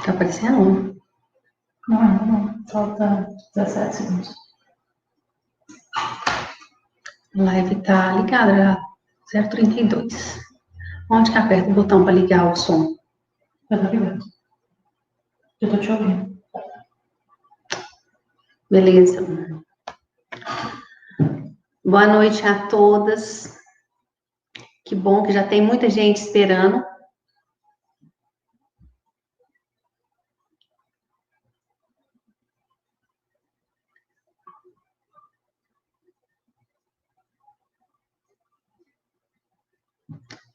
Tá aparecendo? Não. Falta 17 segundos. A live tá ligada já. 032. Onde que aperta o botão para ligar o som? Já tá ligado. Eu tô te ouvindo. Beleza. Boa noite a todas. Que bom que já tem muita gente esperando.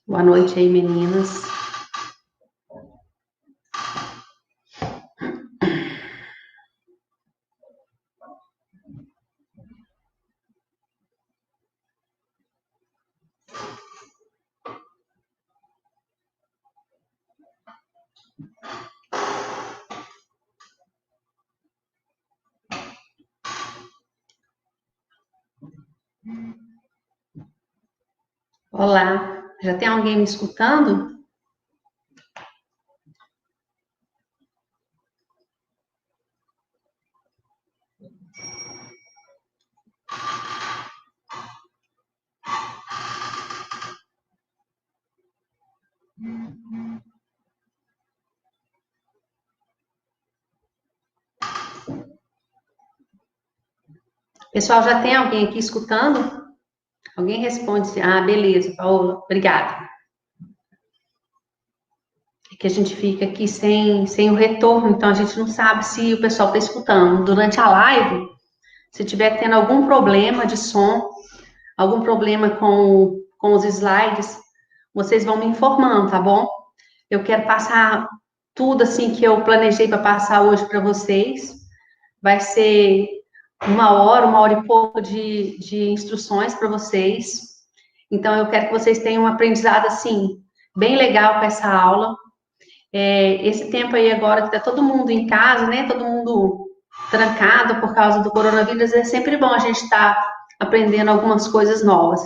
Boa noite aí, meninas. Olá, já tem alguém me escutando? Pessoal, já tem alguém aqui escutando? Alguém responde? Ah, beleza, Paola, obrigada. É que a gente fica aqui sem o retorno, então a gente não sabe se o pessoal está escutando. Durante a live, se tiver tendo algum problema de som, algum problema com os slides, vocês vão me informando, tá bom? Eu quero passar tudo assim que eu planejei para passar hoje para vocês. Vai ser uma hora e pouco de instruções para vocês. Então, eu quero que vocês tenham um aprendizado, assim, bem legal com essa aula. Esse tempo aí agora que está todo mundo em casa, né? Todo mundo trancado por causa do coronavírus, é sempre bom a gente estar aprendendo algumas coisas novas.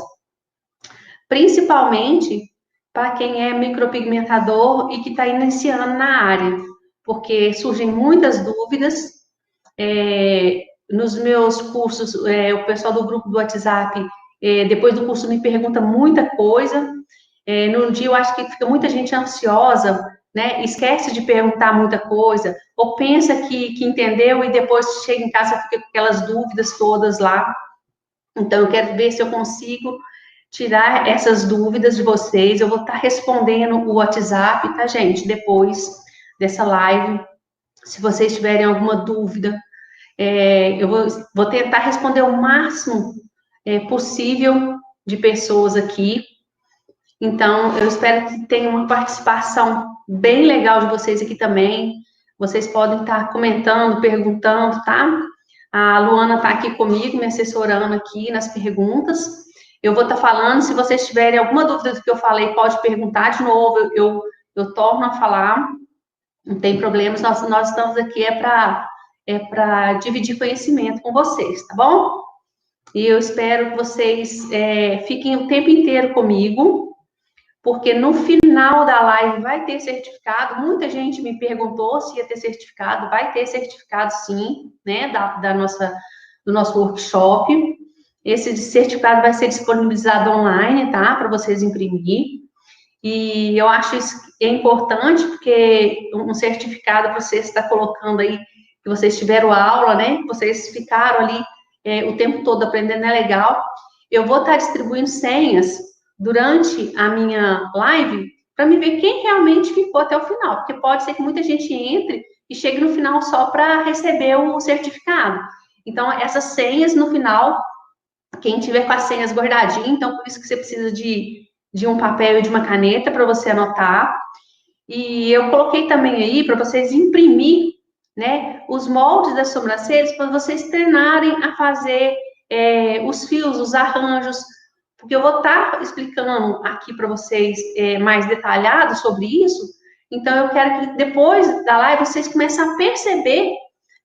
Principalmente para quem é micropigmentador e que está iniciando na área, porque surgem muitas dúvidas. Nos meus cursos, o pessoal do grupo do WhatsApp, depois do curso me pergunta muita coisa. No dia eu acho que fica muita gente ansiosa, né? Esquece de perguntar muita coisa, ou pensa que entendeu e depois chega em casa e fica com aquelas dúvidas todas lá. Então, eu quero ver se eu consigo tirar essas dúvidas de vocês. Eu vou estar respondendo o WhatsApp, tá, gente? Depois dessa live. Se vocês tiverem alguma dúvida, eu vou tentar responder o máximo possível de pessoas aqui. Então, eu espero que tenha uma participação bem legal de vocês aqui também. Vocês podem estar comentando, perguntando, tá? A Luana está aqui comigo, me assessorando aqui nas perguntas. Eu vou estar falando, se vocês tiverem alguma dúvida do que eu falei, pode perguntar de novo, eu torno a falar, não tem problemas, nós estamos aqui para dividir conhecimento com vocês, tá bom? E eu espero que vocês fiquem o tempo inteiro comigo, porque no final da live vai ter certificado. Muita gente me perguntou se ia ter certificado. Vai ter certificado, sim, né, do nosso workshop. Esse certificado vai ser disponibilizado online, tá, para vocês imprimir. E eu acho isso importante, porque um certificado para você estar colocando aí, que vocês tiveram aula, né, que vocês ficaram ali o tempo todo aprendendo, é legal. Eu vou estar distribuindo senhas durante a minha live para me ver quem realmente ficou até o final, porque pode ser que muita gente entre e chegue no final só para receber o certificado. Então, essas senhas no final, quem tiver com as senhas guardadinhas, então por isso que você precisa de um papel e de uma caneta para você anotar. E eu coloquei também aí para vocês imprimir, né, os moldes das sobrancelhas para vocês treinarem a fazer os fios, os arranjos, porque eu vou estar explicando aqui para vocês mais detalhado sobre isso. Então, eu quero que depois da live vocês comecem a perceber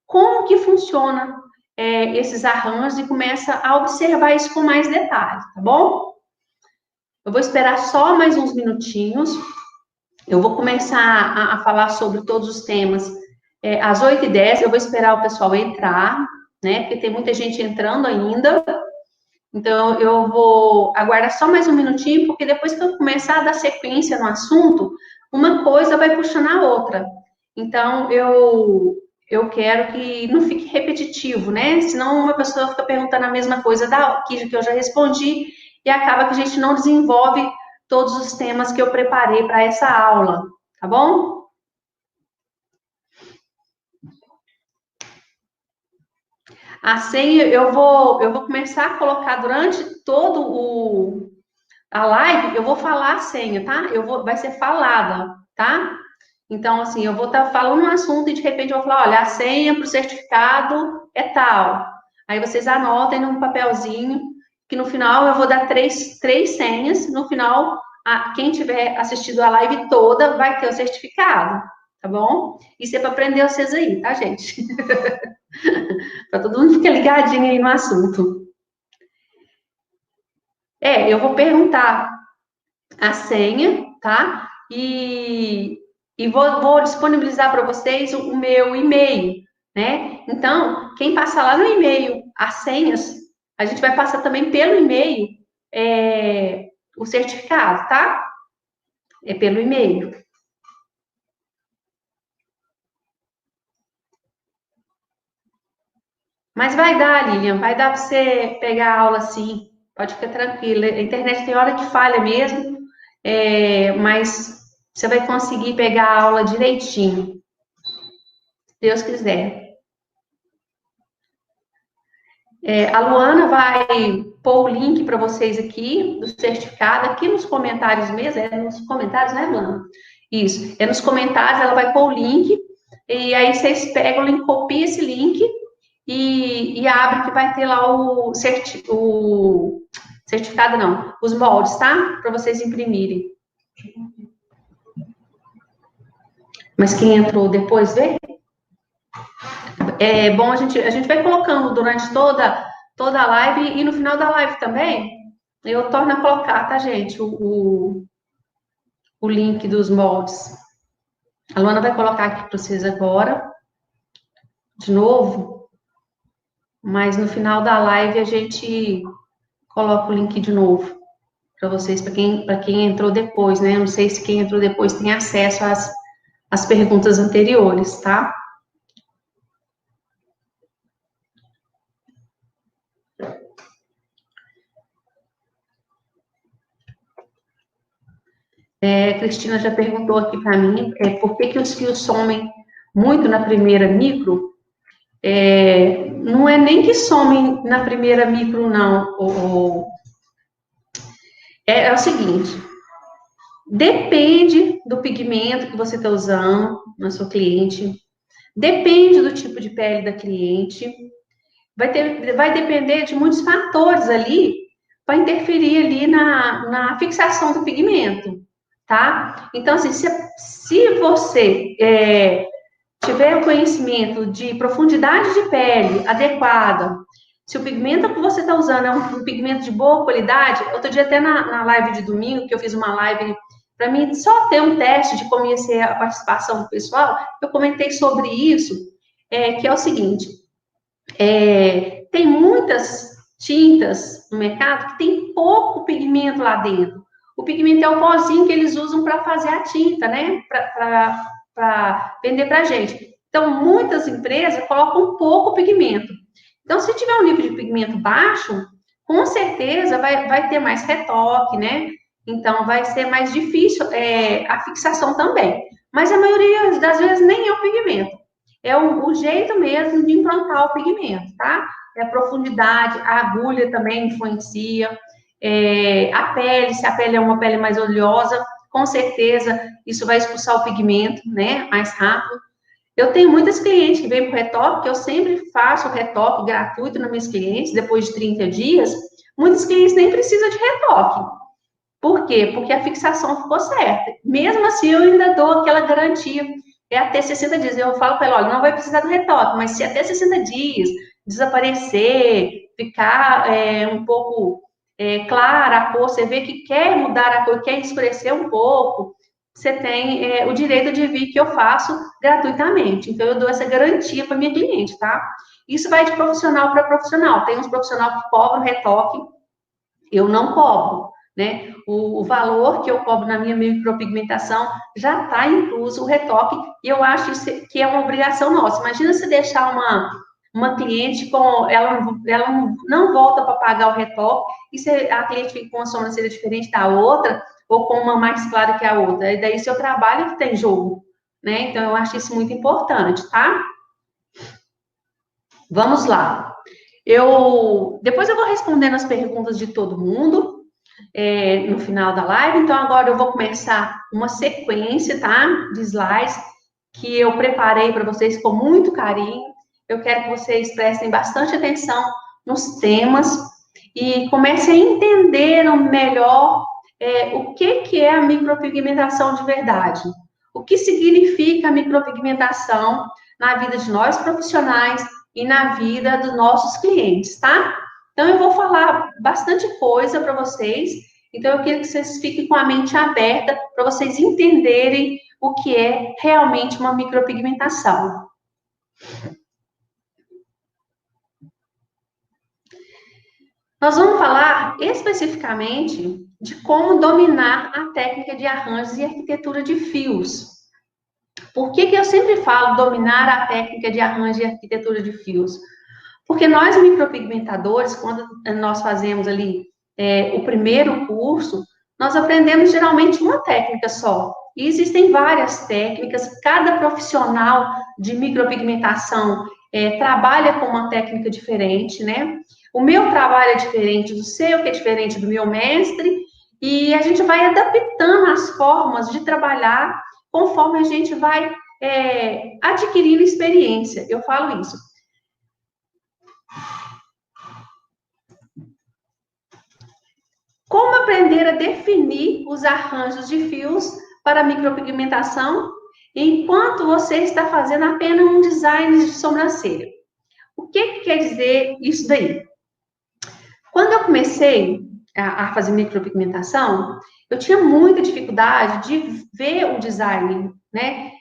como que funciona esses arranjos e comecem a observar isso com mais detalhe, tá bom? Eu vou esperar só mais uns minutinhos. Eu vou começar a falar sobre todos os temas às 8h10. Eu vou esperar o pessoal entrar, né? Porque tem muita gente entrando ainda. Então, eu vou aguardar só mais um minutinho, porque depois que eu começar a dar sequência no assunto, uma coisa vai puxando a outra. Então, eu quero que não fique repetitivo, né? Senão uma pessoa fica perguntando a mesma coisa que eu já respondi e acaba que a gente não desenvolve todos os temas que eu preparei para essa aula, tá bom? A senha eu vou começar a colocar durante todo a live, eu vou falar a senha, tá? Vai ser falada, tá? Então, assim, eu vou estar falando um assunto e de repente eu vou falar, olha, a senha para o certificado é tal. Aí vocês anotem num papelzinho, que no final eu vou dar três senhas, no final, quem tiver assistido a live toda vai ter o certificado, tá bom? Isso é para aprender vocês aí, tá, gente? Para todo mundo ficar ligadinho aí no assunto. Eu vou perguntar a senha, tá? E vou disponibilizar para vocês o meu e-mail, né? Então, quem passar lá no e-mail as senhas, a gente vai passar também pelo e-mail o certificado, tá? É pelo e-mail. Mas vai dar, Lilian, vai dar para você pegar a aula sim. Pode ficar tranquila. A internet tem hora que falha mesmo, mas você vai conseguir pegar a aula direitinho, se Deus quiser. A Luana vai pôr o link para vocês aqui, do certificado, aqui nos comentários mesmo, nos comentários, né, Luana? Isso, nos comentários, ela vai pôr o link, e aí vocês pegam o link, copiam esse link, e abre que vai ter lá o certificado, não, os moldes, tá? Para vocês imprimirem. Mas quem entrou depois, vê? É bom, a gente vai colocando durante toda a live e no final da live também, eu torno a colocar, tá, gente? O link dos moldes. A Luana vai colocar aqui para vocês agora, de novo, mas no final da live a gente coloca o link de novo para vocês, para quem entrou depois, né? Eu não sei se quem entrou depois tem acesso às perguntas anteriores, tá? Cristina já perguntou aqui para mim por que os fios somem muito na primeira micro. Não é nem que somem na primeira micro, não. É o seguinte, depende do pigmento que você está usando na sua cliente, depende do tipo de pele da cliente, vai depender de muitos fatores ali para interferir ali na fixação do pigmento, tá? Então, assim, se você tiver o conhecimento de profundidade de pele adequada, se o pigmento que você está usando é um pigmento de boa qualidade, outro dia até na live de domingo, que eu fiz uma live, para mim só ter um teste de como ia ser a participação do pessoal, eu comentei sobre isso, que é o seguinte, tem muitas tintas no mercado que tem pouco pigmento lá dentro. O pigmento é o pozinho que eles usam para fazer a tinta, né? Para vender para a gente. Então, muitas empresas colocam pouco pigmento. Então, se tiver um nível de pigmento baixo, com certeza vai ter mais retoque, né? Então, vai ser mais difícil a fixação também. Mas a maioria das vezes nem é o pigmento. É o jeito mesmo de implantar o pigmento, tá? É a profundidade, a agulha também influencia. A pele, se a pele é uma pele mais oleosa, com certeza isso vai expulsar o pigmento, né? Mais rápido. Eu tenho muitas clientes que vêm para o retoque, que eu sempre faço o retoque gratuito nas minhas clientes, depois de 30 dias. Muitos clientes nem precisam de retoque. Por quê? Porque a fixação ficou certa. Mesmo assim, eu ainda dou aquela garantia. É até 60 dias. Eu falo para ela, olha, não vai precisar do retoque, mas se até 60 dias desaparecer, ficar um pouco clara a cor, você vê que quer mudar a cor, quer escurecer um pouco, você tem o direito de vir que eu faço gratuitamente. Então, eu dou essa garantia para minha cliente, tá? Isso vai de profissional para profissional. Tem uns profissionais que cobram retoque, eu não cobro, né? O valor que eu cobro na minha micropigmentação já está incluso o retoque, e eu acho que é uma obrigação nossa. Imagina se deixar uma cliente com. Ela não volta para pagar o retoque, e se a cliente fica com uma sobrancelha diferente da outra, ou com uma mais clara que a outra. E daí seu trabalho que tem jogo, né? Então eu acho isso muito importante, tá? Vamos lá. Depois eu vou respondendo as perguntas de todo mundo no final da live. Então, agora eu vou começar uma sequência, tá? De slides que eu preparei para vocês com muito carinho. Eu quero que vocês prestem bastante atenção nos temas e comecem a entender melhor o que é a micropigmentação de verdade. O que significa a micropigmentação na vida de nós profissionais e na vida dos nossos clientes, tá? Então, eu vou falar bastante coisa para vocês. Então, eu queria que vocês fiquem com a mente aberta para vocês entenderem o que é realmente uma micropigmentação. Nós vamos falar especificamente de como dominar a técnica de arranjos e arquitetura de fios. Por que eu sempre falo dominar a técnica de arranjo e arquitetura de fios? Porque nós, micropigmentadores, quando nós fazemos ali o primeiro curso, nós aprendemos geralmente uma técnica só. E existem várias técnicas, cada profissional de micropigmentação trabalha com uma técnica diferente, né? O meu trabalho é diferente do seu, que é diferente do meu mestre, e a gente vai adaptando as formas de trabalhar conforme a gente vai adquirindo experiência. Eu falo isso. Como aprender a definir os arranjos de fios para micropigmentação enquanto você está fazendo apenas um design de sobrancelha? O que quer dizer isso daí? Quando eu comecei a fazer micropigmentação, eu tinha muita dificuldade de ver o design, né?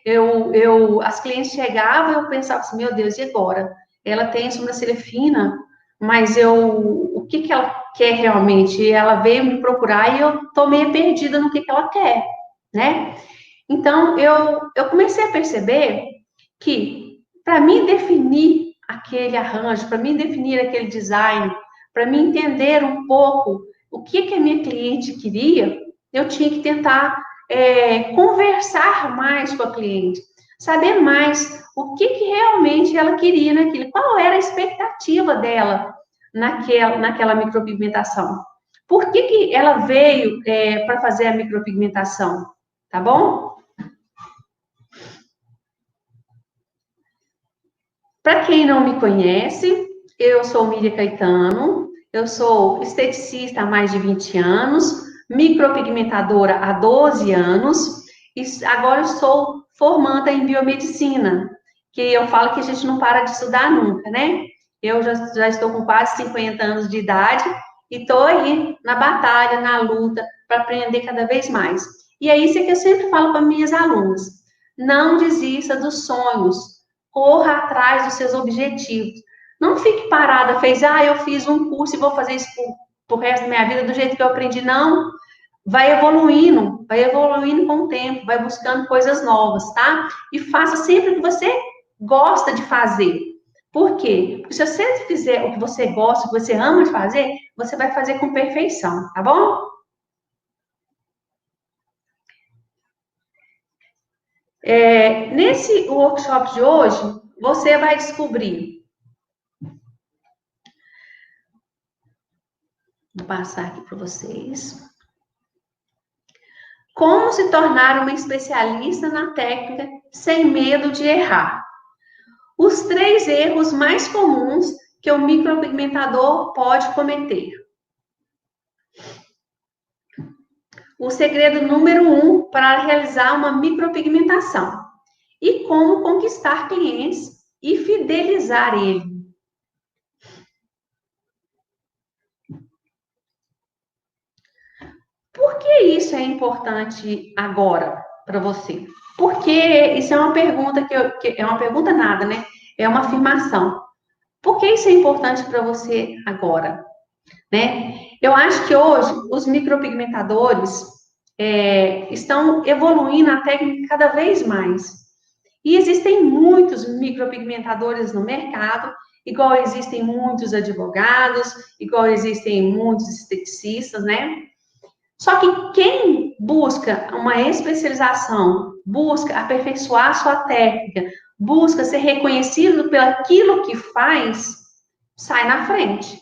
As clientes chegavam e eu pensava assim, meu Deus, e agora? Ela tem sobrancelha fina, mas o que ela quer realmente? Ela veio me procurar e eu tô meio perdida no que ela quer, né? Então, eu comecei a perceber que, para mim definir aquele arranjo, para mim definir aquele design, para mim entender um pouco o que a minha cliente queria, eu tinha que tentar conversar mais com a cliente, saber mais o que realmente ela queria naquilo, qual era a expectativa dela naquela micropigmentação. Por que ela veio para fazer a micropigmentação? Tá bom? Para quem não me conhece, eu sou Miriam Caetano, eu sou esteticista há mais de 20 anos, micropigmentadora há 12 anos, e agora eu sou formanda em biomedicina, que eu falo que a gente não para de estudar nunca, né? Eu já estou com quase 50 anos de idade e estou aí na batalha, na luta, para aprender cada vez mais. E é isso que eu sempre falo para minhas alunas: não desista dos sonhos, corra atrás dos seus objetivos. Não fique parada, eu fiz um curso e vou fazer isso pro resto da minha vida do jeito que eu aprendi. Não, vai evoluindo com o tempo, vai buscando coisas novas, tá? E faça sempre o que você gosta de fazer. Por quê? Porque se você fizer o que você gosta, o que você ama de fazer, você vai fazer com perfeição, tá bom? Nesse workshop de hoje, você vai descobrir. Vou passar aqui para vocês. Como se tornar uma especialista na técnica sem medo de errar. Os 3 erros mais comuns que o micropigmentador pode cometer. O segredo número 1 para realizar uma micropigmentação. E como conquistar clientes e fidelizar ele. Por que isso é importante agora para você? Porque isso é uma pergunta que é uma pergunta nada, né? É uma afirmação. Por que isso é importante para você agora, né? Eu acho que hoje os micropigmentadores estão evoluindo a técnica cada vez mais. E existem muitos micropigmentadores no mercado, igual existem muitos advogados, igual existem muitos esteticistas, né? Só que quem busca uma especialização, busca aperfeiçoar sua técnica, busca ser reconhecido pelaquilo que faz, sai na frente.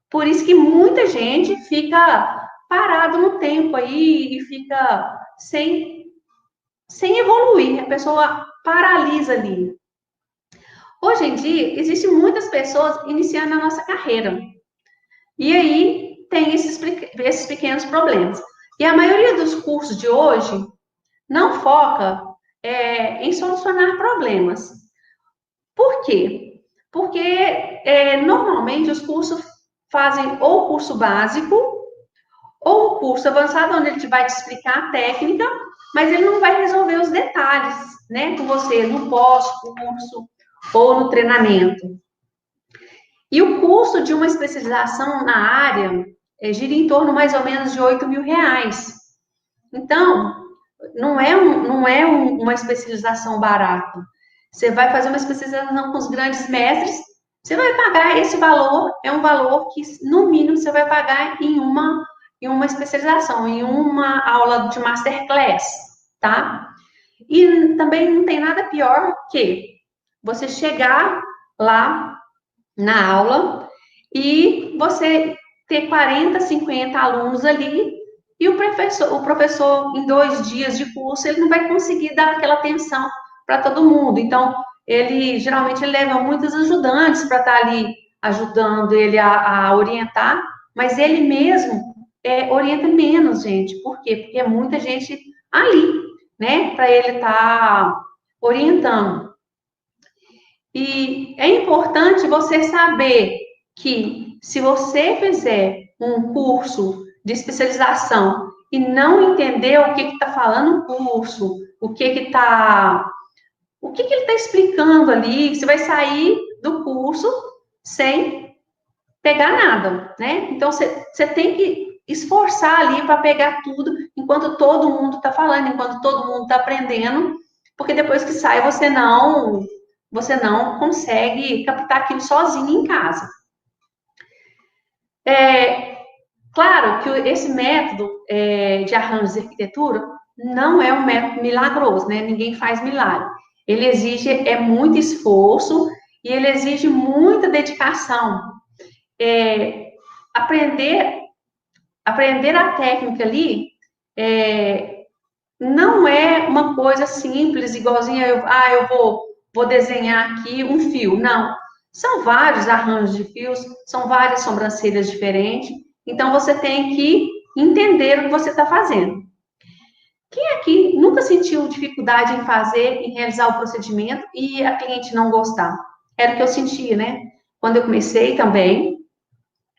Por isso que muita gente fica parado no tempo aí e fica sem evoluir, a pessoa paralisa ali. Hoje em dia, existem muitas pessoas iniciando a nossa carreira. E aí tem esses pequenos problemas. E a maioria dos cursos de hoje não foca em solucionar problemas. Por quê? Porque normalmente os cursos fazem ou curso básico ou um curso avançado, onde ele vai te explicar a técnica, mas ele não vai resolver os detalhes, né, com você no pós-curso ou no treinamento. E o custo de uma especialização na área gira em torno mais ou menos de R$ 8.000. Então, não é uma especialização barata. Você vai fazer uma especialização com os grandes mestres, você vai pagar esse valor, é um valor que, no mínimo, você vai pagar em uma especialização, em uma aula de masterclass, tá? E também não tem nada pior que você chegar lá na aula e você ter 40, 50 alunos ali e o professor, em 2 dias de curso, ele não vai conseguir dar aquela atenção para todo mundo. Então, geralmente ele leva muitos ajudantes para estar ali ajudando ele a orientar, mas ele mesmo orienta menos gente. Por quê? Porque é muita gente ali, né, para ele estar orientando. E é importante você saber que se você fizer um curso de especialização e não entender o que está falando o curso, o que ele está explicando ali, você vai sair do curso sem pegar nada, né? Então, você tem que esforçar ali para pegar tudo enquanto todo mundo está falando, enquanto todo mundo está aprendendo, porque depois que sai, você não consegue captar aquilo sozinho em casa. Claro que esse método de arranjos de arquitetura não é um método milagroso, né? Ninguém faz milagre. Ele exige muito esforço e ele exige muita dedicação. Aprender a técnica ali não é uma coisa simples, igualzinha eu vou desenhar aqui um fio. Não. São vários arranjos de fios, são várias sobrancelhas diferentes. Então, você tem que entender o que você está fazendo. Quem aqui nunca sentiu dificuldade em realizar o procedimento e a cliente não gostar? Era o que eu sentia, né? Quando eu comecei também,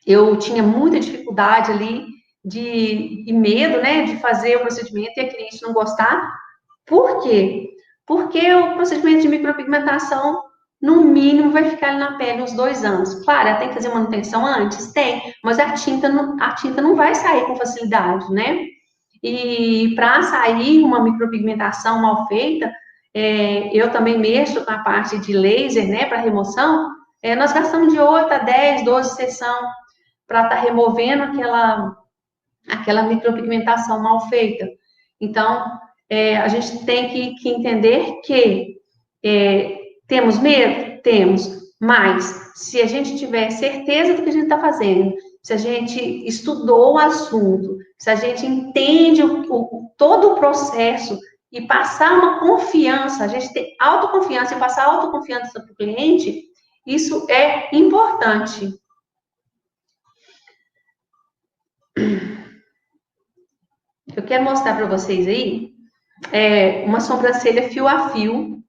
eu tinha muita dificuldade ali e medo, né, de fazer o procedimento e a cliente não gostar. Por quê? Porque o procedimento de micropigmentação, no mínimo, vai ficar ali na pele uns 2 anos. Claro, ela tem que fazer manutenção antes? Tem, mas a tinta não vai sair com facilidade, né? E para sair uma micropigmentação mal feita, eu também mexo com a parte de laser, né, para remoção, nós gastamos de 8 a 10, 12 sessões para estar removendo aquela micropigmentação mal feita. Então, a gente tem que entender que temos medo? Temos, mas se a gente tiver certeza do que a gente está fazendo, se a gente estudou o assunto, se a gente entende todo o processo e passar uma confiança, a gente ter autoconfiança e passar autoconfiança para o cliente, isso é importante. Eu quero mostrar para vocês aí uma sobrancelha fio a fio,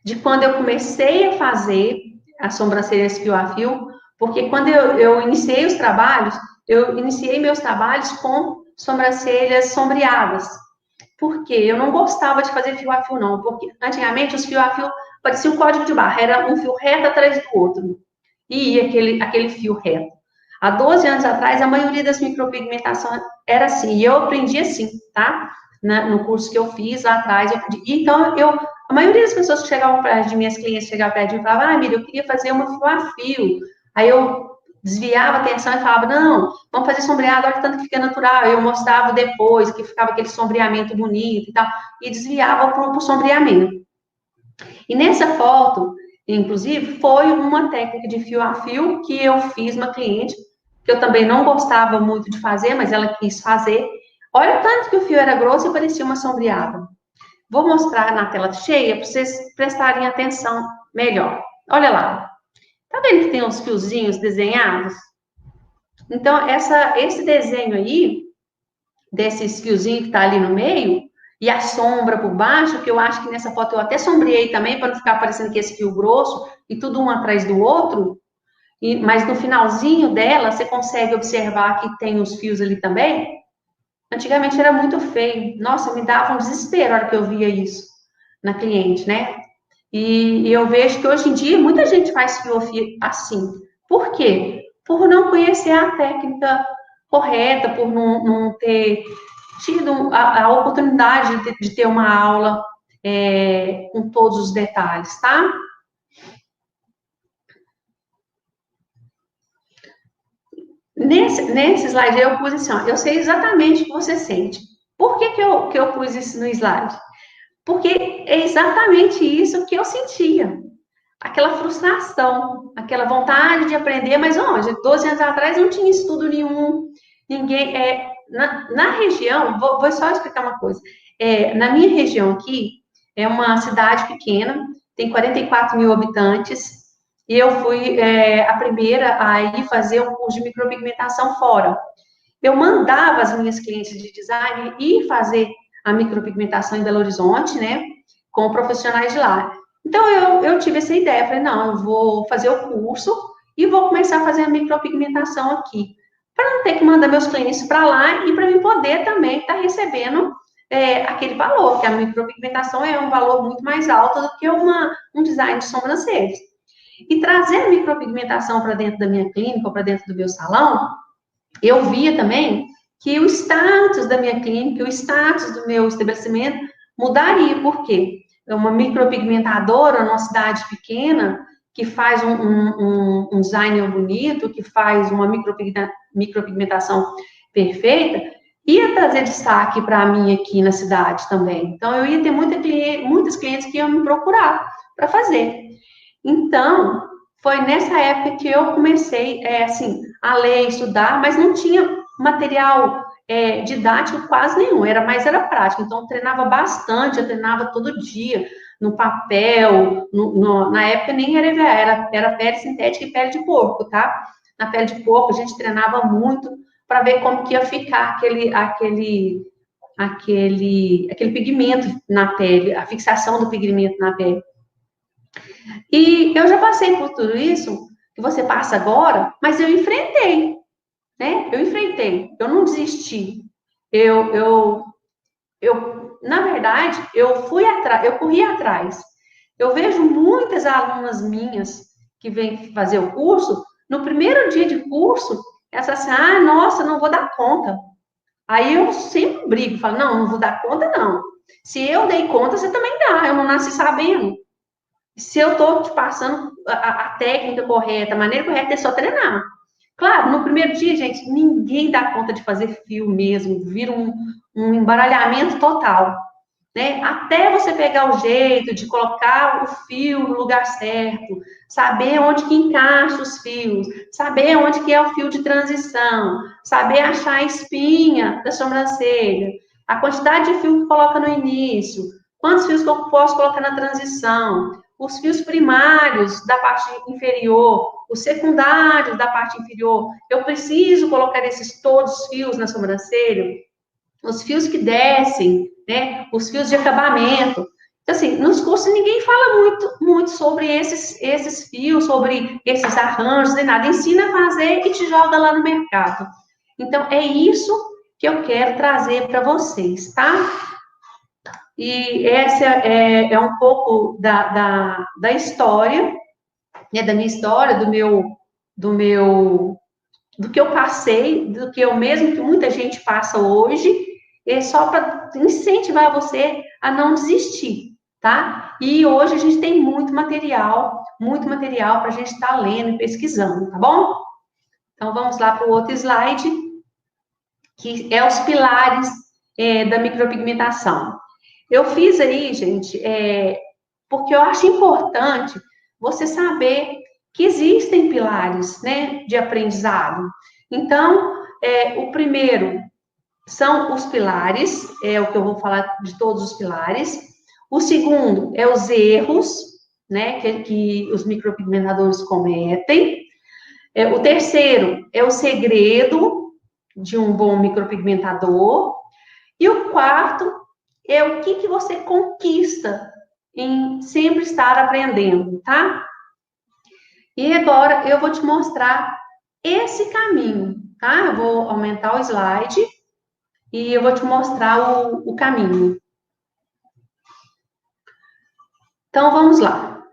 de quando eu comecei a fazer as sobrancelhas fio a fio, porque quando eu iniciei os trabalhos, eu iniciei meus trabalhos com sobrancelhas sombreadas. Porque eu não gostava de fazer fio a fio, não. Porque antigamente os fio a fio pareciam um código de barra, era um fio reto atrás do outro. E ia aquele fio reto. Há 12 anos atrás, a maioria das micropigmentações era assim. E eu aprendi assim, tá? No curso que eu fiz lá atrás, eu aprendi. Então, a maioria das pessoas que chegavam perto de minhas clientes chegavam perto de mim e falavam, ah, Miriam, eu queria fazer uma fio a fio. Aí eu desviava a atenção e falava, não, vamos fazer sombreado, olha tanto que fica natural. Eu mostrava depois que ficava aquele sombreamento bonito e tal, e desviava para o sombreamento. E nessa foto, inclusive, foi uma técnica de fio a fio que eu fiz uma cliente, que eu também não gostava muito de fazer, mas ela quis fazer. Olha o tanto que o fio era grosso e parecia uma sombreada. Vou mostrar na tela cheia para vocês prestarem atenção melhor. Olha lá. Tá vendo que tem uns fiozinhos desenhados? Então, esse desenho aí, desses fiozinhos que tá ali no meio, e a sombra por baixo, que eu acho que nessa foto eu até sombreei também, para não ficar parecendo que esse fio grosso, e tudo um atrás do outro, mas no finalzinho dela, você consegue observar que tem os fios ali também. Antigamente era muito feio. Nossa, me dava um desespero na hora que eu via isso na cliente, né? E eu vejo que hoje em dia muita gente faz fio assim. Por quê? Por não conhecer a técnica correta, por não ter tido a oportunidade de ter uma aula com todos os detalhes, tá? Nesse slide eu pus assim, ó, eu sei exatamente o que você sente. Por que eu pus isso no slide? Porque é exatamente isso que eu sentia. Aquela frustração, aquela vontade de aprender, mas onde? 12 anos atrás não tinha estudo nenhum, ninguém. Na região, vou só explicar uma coisa. Na minha região aqui, é uma cidade pequena, tem 44 mil habitantes, e eu fui a primeira a ir fazer um curso de micropigmentação fora. Eu mandava as minhas clientes de design ir fazer a micropigmentação em Belo Horizonte, né, com profissionais de lá. Então, eu tive essa ideia, falei, não, eu vou fazer o curso e vou começar a fazer a micropigmentação aqui, para não ter que mandar meus clientes para lá e para mim poder também estar recebendo aquele valor, que a micropigmentação é um valor muito mais alto do que um design de sobrancelhas. E trazer a micropigmentação para dentro da minha clínica, para dentro do meu salão, eu via também que o status da minha clínica, o status do meu estabelecimento mudaria. Por quê? É uma micropigmentadora numa cidade pequena que faz um design bonito, que faz uma micropigmentação perfeita, ia trazer destaque para mim aqui na cidade também. Então, eu ia ter muitas clientes que iam me procurar para fazer. Então, foi nessa época que eu comecei, assim, a ler, estudar, mas não tinha material didático quase nenhum, era prático. Então, eu treinava bastante, eu treinava todo dia, no papel, na época nem era EVA, era pele sintética e pele de porco, tá? Na pele de porco, a gente treinava muito para ver como que ia ficar aquele pigmento na pele, a fixação do pigmento na pele. E eu já passei por tudo isso que você passa agora, mas eu enfrentei, né? Eu enfrentei, eu não desisti. Na verdade, eu fui atrás, eu corri atrás. Eu vejo muitas alunas minhas que vêm fazer o curso, no primeiro dia de curso, elas falam assim, ah, nossa, não vou dar conta. Aí eu sempre brigo, falo, não vou dar conta, não. Se eu dei conta, você também dá, eu não nasci sabendo. Se eu estou te passando a técnica correta, a maneira correta, é só treinar. Claro, no primeiro dia, gente, ninguém dá conta de fazer fio mesmo, vira um embaralhamento total, né? Até você pegar o jeito de colocar o fio no lugar certo, saber onde que encaixa os fios, saber onde que é o fio de transição, saber achar a espinha da sobrancelha, a quantidade de fio que coloca no início, Quantos fios que eu posso colocar na transição? Os fios primários da parte inferior, os secundários da parte inferior. Eu preciso colocar esses todos os fios na sobrancelha? Os fios que descem, né? Os fios de acabamento. Então, assim, nos cursos ninguém fala muito sobre esses fios, sobre esses arranjos, nem nada. Ensina a fazer e te joga lá no mercado. Então, é isso que eu quero trazer para vocês, tá? E essa é um pouco da história, né, da minha história, do que eu passei, do que eu mesmo, que muita gente passa hoje, é só para incentivar você a não desistir, tá? E hoje a gente tem muito material para a gente estar lendo e pesquisando, tá bom? Então, vamos lá para o outro slide, que é os pilares da micropigmentação. Eu fiz aí, gente, porque eu acho importante você saber que existem pilares, né, de aprendizado. Então, o primeiro são os pilares, é o que eu vou falar de todos os pilares. O segundo é os erros, né, que os micropigmentadores cometem. O terceiro é o segredo de um bom micropigmentador. E o quarto é o que você conquista em sempre estar aprendendo, tá? E agora eu vou te mostrar esse caminho, tá? Eu vou aumentar o slide e eu vou te mostrar o caminho. Então, vamos lá.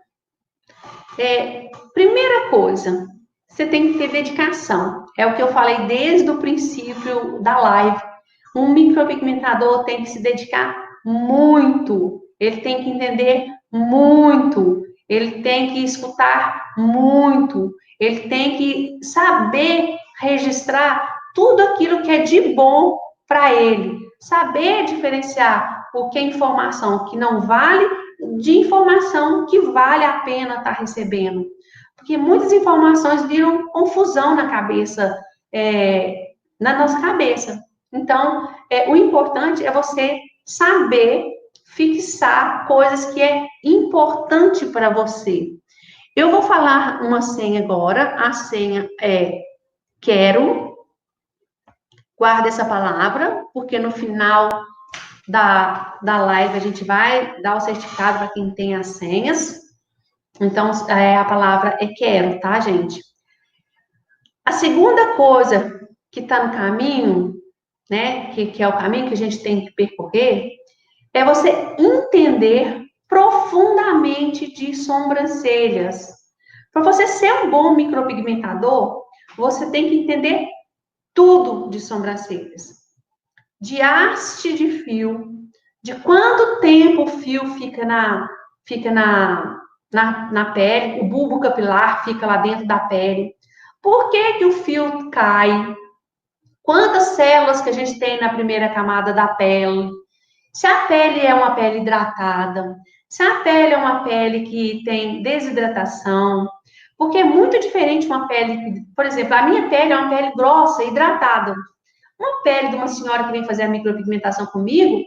Primeira coisa, você tem que ter dedicação. É o que eu falei desde o princípio da live. Um micropigmentador tem que se dedicar muito. Ele tem que entender muito. Ele tem que escutar muito. Ele tem que saber registrar tudo aquilo que é de bom para ele. Saber diferenciar o que é informação que não vale de informação que vale a pena estar recebendo. Porque muitas informações viram confusão na cabeça, na nossa cabeça. Então, o importante é você saber fixar coisas que é importante para você. Eu vou falar uma senha agora. A senha é quero. Guarda essa palavra, porque no final da live a gente vai dar o certificado para quem tem as senhas. Então, a palavra é quero, tá, gente? A segunda coisa que está no caminho, né, que é o caminho que a gente tem que percorrer, é você entender profundamente de sobrancelhas. Para você ser um bom micropigmentador, você tem que entender tudo de sobrancelhas. De haste de fio, de quanto tempo o fio fica na pele, o bulbo capilar fica lá dentro da pele. Por que o fio cai? Quantas células que a gente tem na primeira camada da pele? Se a pele é uma pele hidratada, se a pele é uma pele que tem desidratação, porque é muito diferente uma pele, por exemplo, a minha pele é uma pele grossa, hidratada. Uma pele de uma senhora que vem fazer a micropigmentação comigo,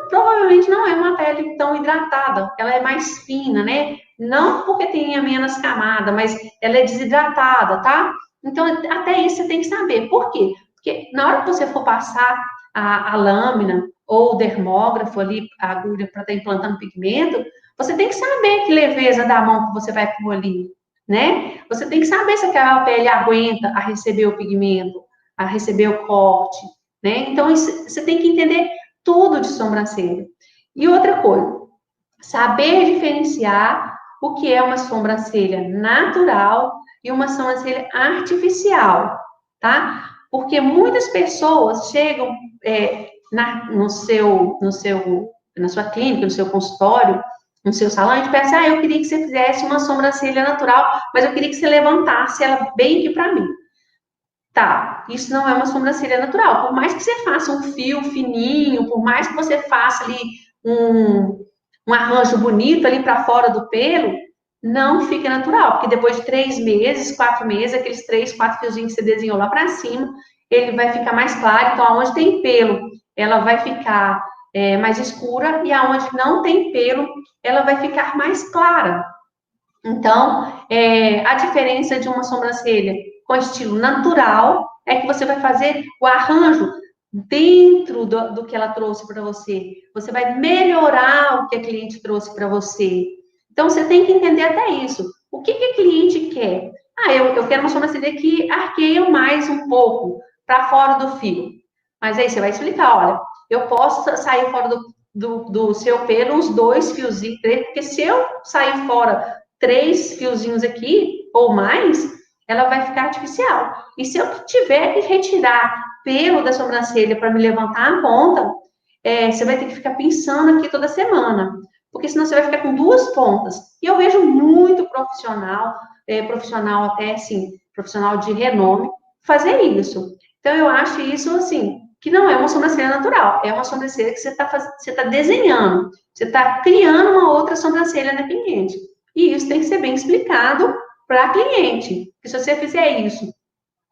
provavelmente não é uma pele tão hidratada, ela é mais fina, né? Não porque tenha menos camada, mas ela é desidratada, tá? Então, até isso você tem que saber. Por quê? Porque na hora que você for passar a lâmina ou o dermógrafo ali, a agulha para estar implantando pigmento, você tem que saber que leveza da mão que você vai pôr ali, né? Você tem que saber se aquela pele aguenta a receber o pigmento, a receber o corte, né? Então, você tem que entender tudo de sobrancelha. E outra coisa, saber diferenciar o que é uma sobrancelha natural e uma sobrancelha artificial, tá? Porque muitas pessoas chegam na sua clínica, no seu consultório, no seu salão, e pensa, eu queria que você fizesse uma sobrancelha natural, mas eu queria que você levantasse ela bem aqui para mim. Tá, isso não é uma sobrancelha natural. Por mais que você faça um fio fininho, por mais que você faça ali um arranjo bonito ali para fora do pelo, não fica natural, porque depois de 3 meses, 4 meses, aqueles 3, 4 fiozinhos que você desenhou lá para cima, ele vai ficar mais claro. Então, onde tem pelo, ela vai ficar mais escura, e aonde não tem pelo, ela vai ficar mais clara. Então, a diferença de uma sobrancelha com estilo natural é que você vai fazer o arranjo dentro do que ela trouxe para você. Você vai melhorar o que a cliente trouxe para você. Então, você tem que entender até isso. O que a cliente quer? Ah, eu quero uma sobrancelha que arqueia mais um pouco para fora do fio. Mas aí você vai explicar, olha, eu posso sair fora do seu pelo uns 2 fiozinhos, 3, porque se eu sair fora 3 fiozinhos aqui, ou mais, ela vai ficar artificial. E se eu tiver que retirar pelo da sobrancelha para me levantar a ponta, você vai ter que ficar pensando aqui toda semana. Porque senão você vai ficar com 2 pontas. E eu vejo muito profissional, profissional até assim, profissional de renome, fazer isso. Então, eu acho isso, assim, que não é uma sobrancelha natural. É uma sobrancelha que você está desenhando. Você está criando uma outra sobrancelha na cliente. E isso tem que ser bem explicado para a cliente. Porque se você fizer isso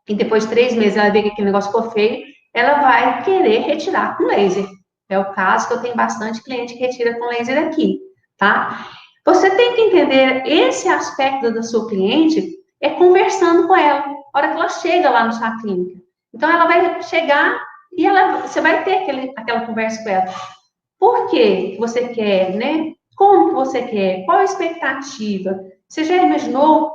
e depois de 3 meses ela vê que aquele negócio ficou feio, ela vai querer retirar com laser. É o caso que eu tenho bastante cliente que retira com laser aqui, tá? Você tem que entender esse aspecto da sua cliente conversando com ela, na hora que ela chega lá na sua clínica. Então, ela vai chegar e você vai ter aquela conversa com ela. Por que você quer, né? Como que você quer? Qual a expectativa? Você já imaginou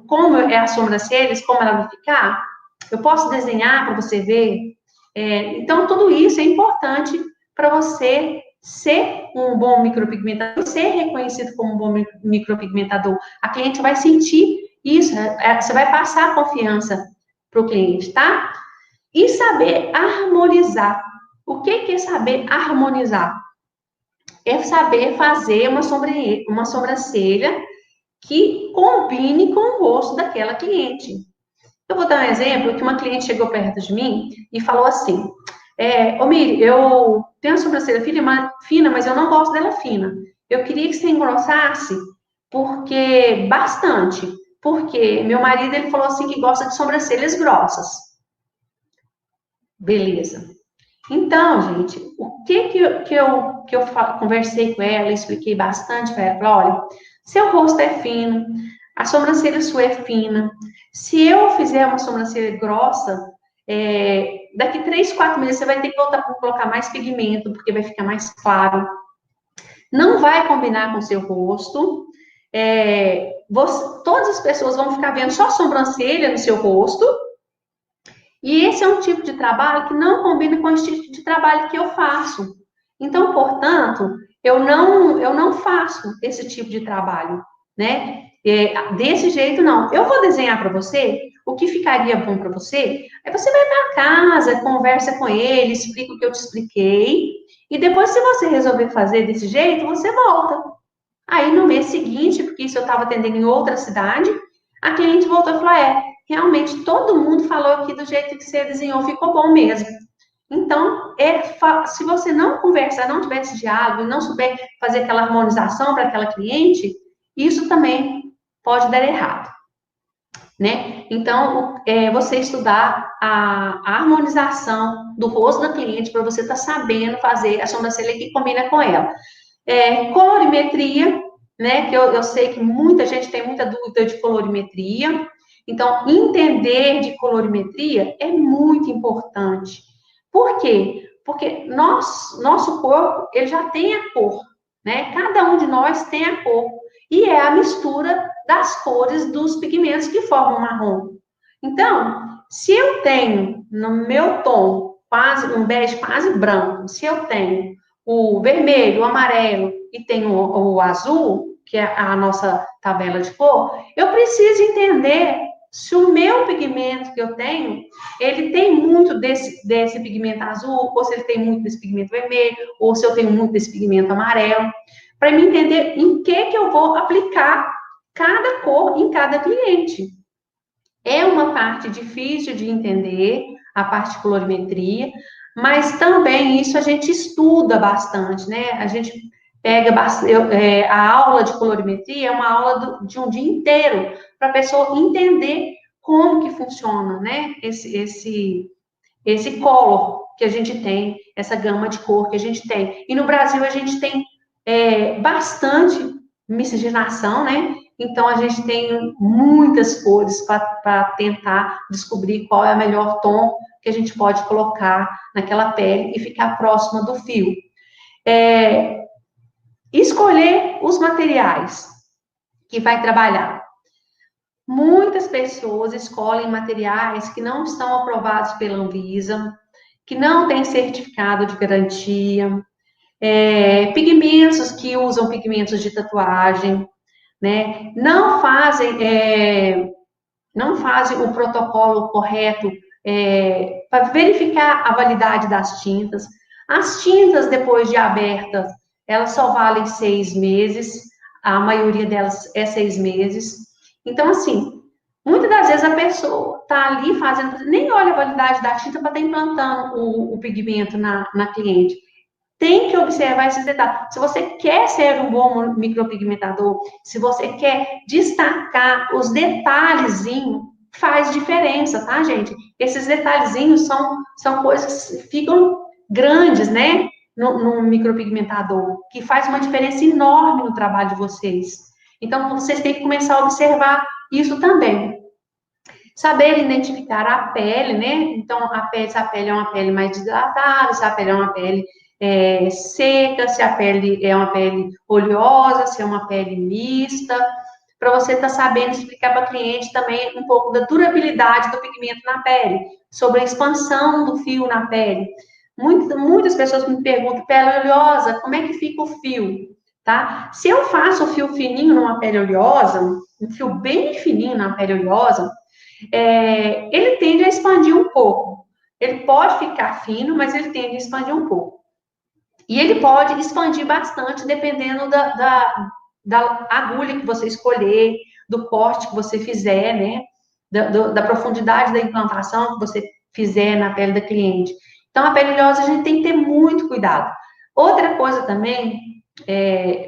como é a sobrancelha, como ela vai ficar? Eu posso desenhar para você ver? Então, tudo isso é importante para você ser um bom micropigmentador, ser reconhecido como um bom micropigmentador. A cliente vai sentir isso, você vai passar a confiança para o cliente, tá? E saber harmonizar. O que é saber harmonizar? É saber fazer uma sobrancelha que combine com o rosto daquela cliente. Eu vou dar um exemplo que uma cliente chegou perto de mim e falou assim, ô Miri, eu tenho a sobrancelha fina, mas eu não gosto dela fina. Eu queria que você engrossasse bastante, porque meu marido ele falou assim que gosta de sobrancelhas grossas. Beleza. Então, gente, o que eu conversei com ela, expliquei bastante para ela, falei, olha, seu rosto é fino, a sobrancelha sua é fina, se eu fizer uma sobrancelha grossa, daqui 3, 4 meses você vai ter que voltar para colocar mais pigmento, porque vai ficar mais claro. Não vai combinar com o seu rosto, todas as pessoas vão ficar vendo só sobrancelha no seu rosto, e esse é um tipo de trabalho que não combina com o estilo de trabalho que eu faço. Então, portanto, eu não faço esse tipo de trabalho, né? Desse jeito, não. Eu vou desenhar para você o que ficaria bom para você. Aí você vai para casa, conversa com ele, explica o que eu te expliquei. E depois, se você resolver fazer desse jeito, você volta. Aí, no mês seguinte, porque isso eu estava atendendo em outra cidade, a cliente voltou e falou, realmente, todo mundo falou aqui do jeito que você desenhou, ficou bom mesmo. Então, se você não conversar, não tiver esse diálogo, não souber fazer aquela harmonização para aquela cliente, isso também pode dar errado, né? Então, você estudar a harmonização do rosto da cliente para você estar sabendo fazer a sobrancelha que combina com ela. Colorimetria, né? Que eu sei que muita gente tem muita dúvida de colorimetria. Então, entender de colorimetria é muito importante. Por quê? Porque nosso corpo, ele já tem a cor, né? Cada um de nós tem a cor. E é a mistura das cores dos pigmentos que formam o marrom. Então, se eu tenho no meu tom quase um bege quase branco, se eu tenho o vermelho, o amarelo e tenho o azul, que é a nossa tabela de cor, eu preciso entender se o meu pigmento que eu tenho, ele tem muito desse pigmento azul, ou se ele tem muito desse pigmento vermelho, ou se eu tenho muito desse pigmento amarelo, para me entender em que eu vou aplicar cada cor em cada cliente. É uma parte difícil de entender, a parte de colorimetria, mas também isso a gente estuda bastante, né? A gente pega a aula de colorimetria, é uma aula de um dia inteiro, para a pessoa entender como que funciona, né? Esse color que a gente tem, essa gama de cor que a gente tem. E no Brasil a gente tem bastante miscigenação, né? Então a gente tem muitas cores para tentar descobrir qual é o melhor tom que a gente pode colocar naquela pele e ficar próxima do fio. Escolher os materiais que vai trabalhar. Muitas pessoas escolhem materiais que não estão aprovados pela Anvisa, que não têm certificado de garantia, pigmentos que usam pigmentos de tatuagem, né? Não fazem o protocolo correto para verificar a validade das tintas. As tintas, depois de abertas, elas só valem 6 meses, a maioria delas é 6 meses. Então, assim, muitas das vezes a pessoa está ali fazendo, nem olha a validade da tinta para estar implantando o pigmento na cliente. Tem que observar esses detalhes. Se você quer ser um bom micropigmentador, se você quer destacar os detalhezinhos, faz diferença, tá, gente? Esses detalhezinhos são coisas que ficam grandes, né, no micropigmentador, que faz uma diferença enorme no trabalho de vocês. Então, vocês têm que começar a observar isso também. Saber identificar a pele, né? Então, se a pele é uma pele mais desidratada, se a pele é uma pele seca, se a pele é uma pele oleosa, se é uma pele mista, para você estar sabendo explicar para o cliente também um pouco da durabilidade do pigmento na pele, sobre a expansão do fio na pele. Muitas pessoas me perguntam, pele oleosa, como é que fica o fio? Tá? Se eu faço o fio fininho numa pele oleosa, um fio bem fininho na pele oleosa, ele tende a expandir um pouco. Ele pode ficar fino, mas ele tende a expandir um pouco. E ele pode expandir bastante, dependendo da agulha que você escolher, do corte que você fizer, né? Da profundidade da implantação que você fizer na pele da cliente. Então, a pele oleosa a gente tem que ter muito cuidado. Outra coisa também,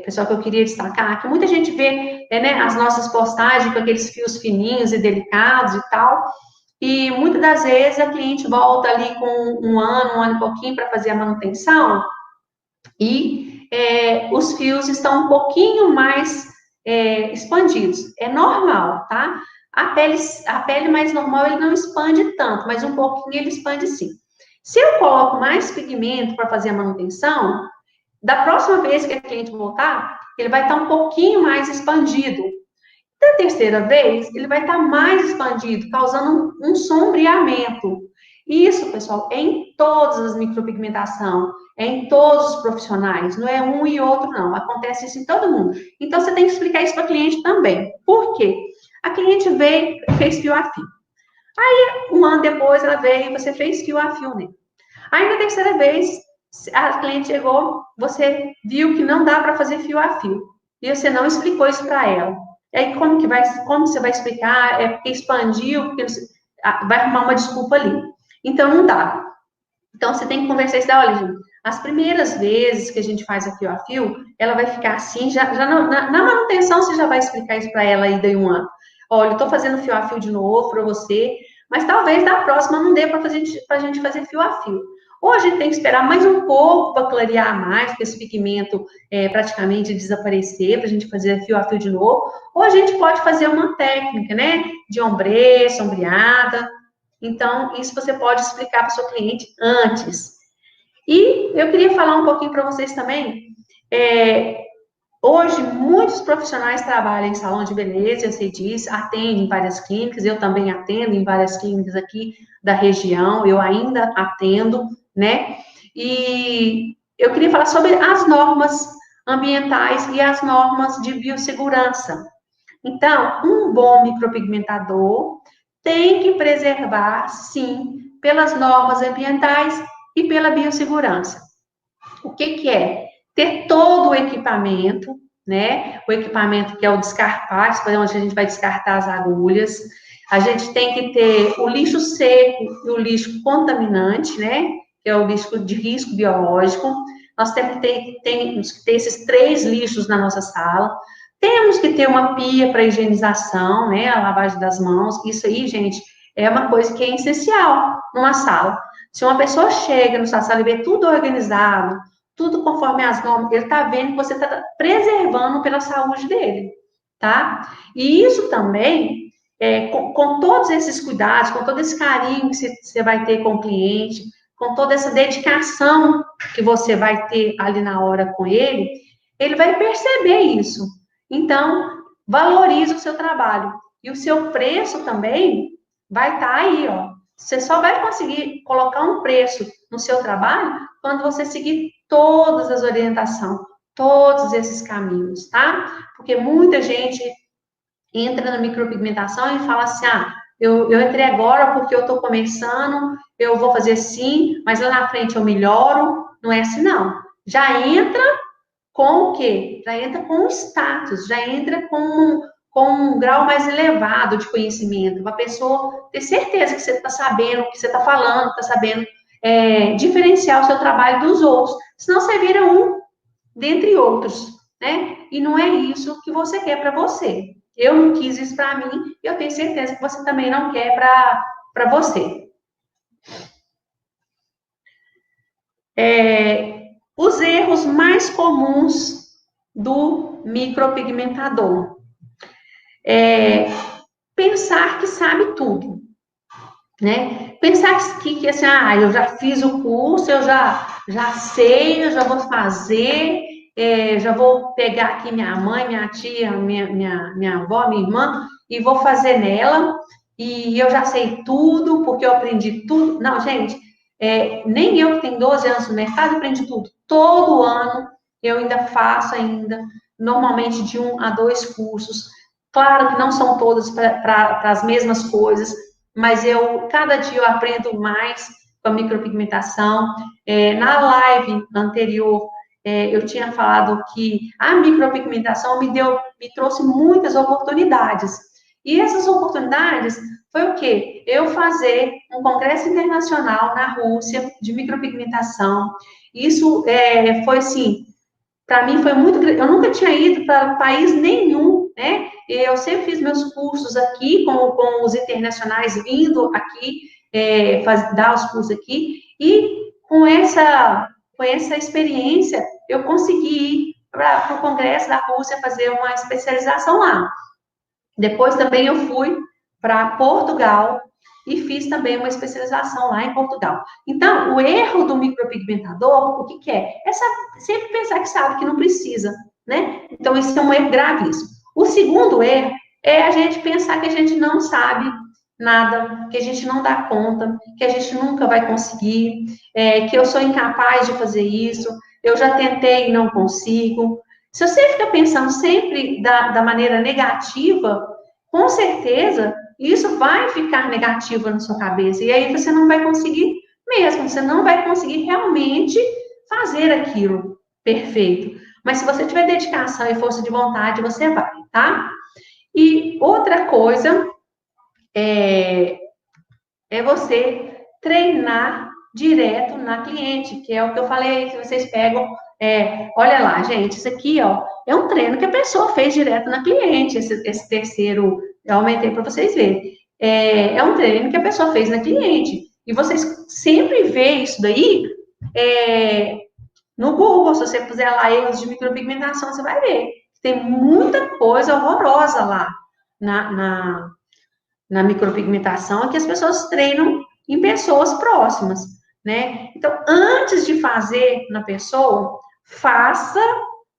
pessoal, que eu queria destacar, que muita gente vê né, as nossas postagens com aqueles fios fininhos e delicados e tal, e muitas das vezes a cliente volta ali com um ano e pouquinho para fazer a manutenção, e os fios estão um pouquinho mais expandidos. É normal, tá? A pele mais normal, ele não expande tanto, mas um pouquinho ele expande sim. Se eu coloco mais pigmento para fazer a manutenção, da próxima vez que a cliente voltar, ele vai estar um pouquinho mais expandido. Da terceira vez, ele vai estar mais expandido, causando um sombreamento. Isso, pessoal, é em todas as micropigmentações, é em todos os profissionais, não é um e outro, não. Acontece isso em todo mundo. Então, você tem que explicar isso para a cliente também. Por quê? A cliente veio, fez fio a fio. Aí, um ano depois, ela veio e você fez fio a fio nele. Aí, na terceira vez, a cliente chegou, você viu que não dá para fazer fio a fio. E você não explicou isso para ela. E aí, como você vai explicar? É porque expandiu, porque vai arrumar uma desculpa ali. Então, não dá. Então, você tem que conversar isso. Olha, gente, as primeiras vezes que a gente faz a fio, ela vai ficar assim, já na manutenção você já vai explicar isso para ela aí daí um ano. Olha, eu estou fazendo fio a fio de novo para você, mas talvez da próxima não dê para a gente fazer fio a fio. Ou a gente tem que esperar mais um pouco para clarear mais, para esse pigmento praticamente desaparecer, para a gente fazer fio a fio de novo, ou a gente pode fazer uma técnica, né, de ombre, sombreada. Então, isso você pode explicar para o seu cliente antes. E eu queria falar um pouquinho para vocês também. Hoje, muitos profissionais trabalham em salão de beleza, eu sei disso, atendem em várias clínicas, eu também atendo em várias clínicas aqui da região, eu ainda atendo, né? E eu queria falar sobre as normas ambientais e as normas de biossegurança. Então, um bom micropigmentador tem que preservar, sim, pelas normas ambientais e pela biossegurança. O que é? Ter todo o equipamento, né? O equipamento que é o descarpar, onde a gente vai descartar as agulhas. A gente tem que ter o lixo seco e o lixo contaminante, né? Que é o lixo de risco biológico. Nós temos que ter esses 3 lixos na nossa sala. Temos que ter uma pia para higienização, né? A lavagem das mãos. Isso aí, gente, é uma coisa que é essencial numa sala. Se uma pessoa chega na sua sala e vê tudo organizado, tudo conforme as normas, ele está vendo que você está preservando pela saúde dele, tá? E isso também, com todos esses cuidados, com todo esse carinho que você vai ter com o cliente, com toda essa dedicação que você vai ter ali na hora com ele vai perceber isso. Então, valorize o seu trabalho. E o seu preço também vai estar aí, ó. Você só vai conseguir colocar um preço no seu trabalho quando você seguir todas as orientações, todos esses caminhos, tá? Porque muita gente entra na micropigmentação e fala assim, eu entrei agora porque eu estou começando, eu vou fazer assim, mas lá na frente eu melhoro. Não é assim, não. Já entra com o quê? Já entra com o status, já entra com um grau mais elevado de conhecimento, para a pessoa ter certeza que você está sabendo o que você está falando, está sabendo diferenciar o seu trabalho dos outros. Senão você vira um dentre outros, né? E não é isso que você quer para você. Eu não quis isso para mim, e eu tenho certeza que você também não quer para você. Os erros mais comuns do micropigmentador. Pensar que sabe tudo, né? Pensar que assim, eu já fiz o curso, eu já sei, eu já vou fazer, já vou pegar aqui minha mãe, minha tia, minha avó, minha irmã, e vou fazer nela, e eu já sei tudo, porque eu aprendi tudo. Não, gente, nem eu que tenho 12 anos no mercado aprendi tudo. Todo ano eu ainda faço normalmente de 1 a 2 cursos. Claro que não são todas para as mesmas coisas, mas cada dia eu aprendo mais com a micropigmentação. Na live anterior, eu tinha falado que a micropigmentação me trouxe muitas oportunidades. E essas oportunidades foi o quê? Eu fazer um congresso internacional na Rússia de micropigmentação. Isso foi assim, para mim foi muito grande. Eu nunca tinha ido para país nenhum, né? Eu sempre fiz meus cursos aqui, com os internacionais vindo aqui, dar os cursos aqui, e com essa experiência, eu consegui ir para o Congresso da Rússia fazer uma especialização lá. Depois também eu fui para Portugal e fiz também uma especialização lá em Portugal. Então, o erro do micropigmentador, o que é? Sempre pensar que sabe que não precisa, né? Então, esse é um erro gravíssimo. O segundo erro é a gente pensar que a gente não sabe nada, que a gente não dá conta, que a gente nunca vai conseguir, que eu sou incapaz de fazer isso, eu já tentei e não consigo. Se você fica pensando sempre da maneira negativa, com certeza isso vai ficar negativo na sua cabeça. E aí você não vai conseguir mesmo, você não vai conseguir realmente fazer aquilo perfeito. Mas se você tiver dedicação e força de vontade, você vai, tá? E outra coisa é você treinar direto na cliente, que é o que eu falei, que vocês pegam. Olha lá, gente, isso aqui, ó, é um treino que a pessoa fez direto na cliente. Esse terceiro, eu aumentei para vocês verem. É um treino que a pessoa fez na cliente. E vocês sempre veem isso daí no Google. Se você puser lá erros de micropigmentação, você vai ver. Tem muita coisa horrorosa lá na micropigmentação, que as pessoas treinam em pessoas próximas, né? Então, antes de fazer na pessoa, faça,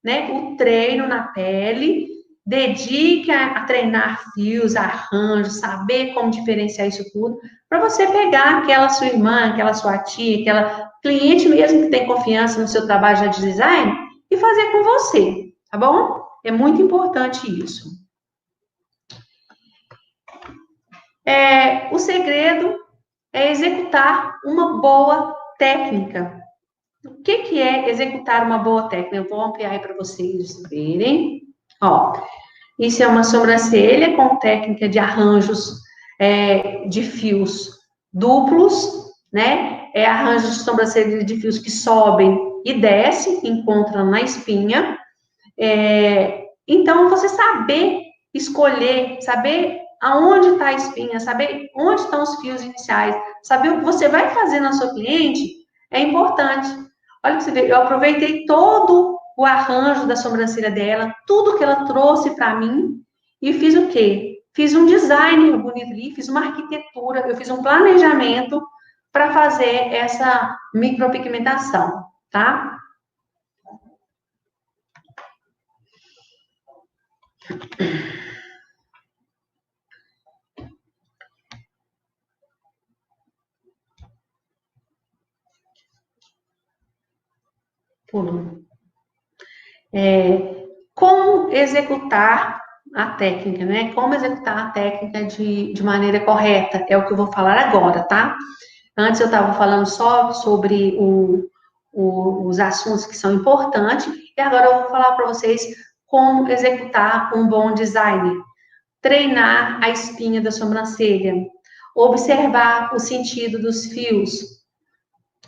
né, o treino na pele, dedique a treinar fios, arranjos, saber como diferenciar isso tudo, para você pegar aquela sua irmã, aquela sua tia, aquela cliente mesmo que tem confiança no seu trabalho de design e fazer com você, tá bom? É muito importante isso. O segredo é executar uma boa técnica. O que é executar uma boa técnica? Eu vou ampliar aí para vocês verem. Ó, isso é uma sobrancelha com técnica de arranjos de fios duplos, né? Arranjos de sobrancelha de fios que sobem e descem, encontram na espinha. Então, você saber escolher, saber aonde está a espinha, saber onde estão os fios iniciais, saber o que você vai fazer na sua cliente é importante. Olha para você ver, eu aproveitei todo o arranjo da sobrancelha dela, tudo que ela trouxe para mim e fiz o quê? Fiz um design bonito ali, fiz uma arquitetura, eu fiz um planejamento para fazer essa micropigmentação, tá? Como executar a técnica, né? Como executar a técnica de maneira correta, é o que eu vou falar agora, tá? Antes eu estava falando só sobre os assuntos que são importantes, e agora eu vou falar para vocês como executar um bom design. Treinar a espinha da sobrancelha, observar o sentido dos fios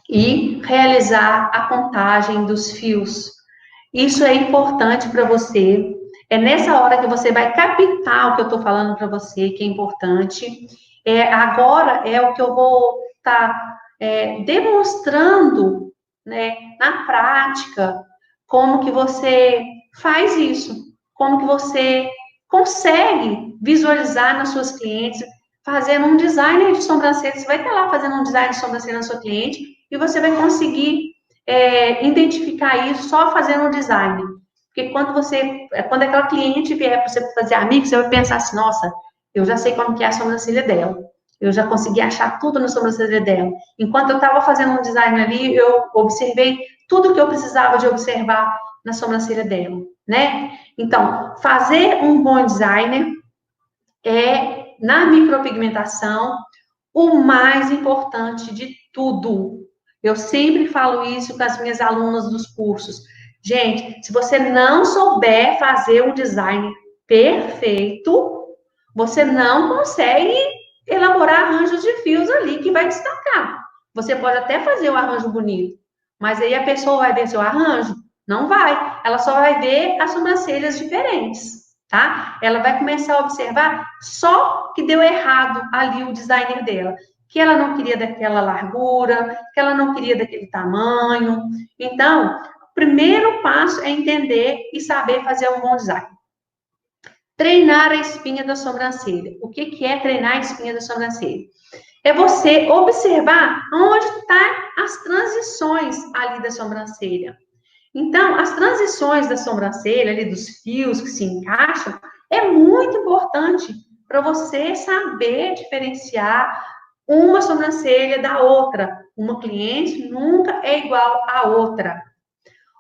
e realizar a contagem dos fios. Isso é importante para você. É nessa hora que você vai captar o que eu estou falando para você, que é importante. Agora é o que eu vou estar demonstrando, né, na prática, como que você faz isso, como que você consegue visualizar nas suas clientes, fazendo um design de sobrancelha. Você vai estar lá fazendo um design de sobrancelha na sua cliente e você vai conseguir identificar isso só fazendo um design. Porque quando aquela cliente vier para você fazer amigo, você vai pensar assim, nossa, eu já sei como que é a sobrancelha dela. Eu já consegui achar tudo na sobrancelha dela. Enquanto eu estava fazendo um design ali, eu observei tudo que eu precisava de observar na sobrancelha dela, né? Então, fazer um bom designer é, na micropigmentação, o mais importante de tudo. Eu sempre falo isso com as minhas alunas dos cursos. Gente, se você não souber fazer um design perfeito, você não consegue elaborar arranjos de fios ali que vai destacar. Você pode até fazer o arranjo bonito, mas aí a pessoa vai ver seu arranjo? Não vai. Ela só vai ver as sobrancelhas diferentes, tá? Ela vai começar a observar só que deu errado ali o designer dela, que ela não queria daquela largura, que ela não queria daquele tamanho. Então, o primeiro passo é entender e saber fazer um bom design. Treinar a espinha da sobrancelha. O que é treinar a espinha da sobrancelha? É você observar onde estão as transições ali da sobrancelha. Então, as transições da sobrancelha, ali dos fios que se encaixam, é muito importante para você saber diferenciar uma sobrancelha da outra. Uma cliente nunca é igual à outra.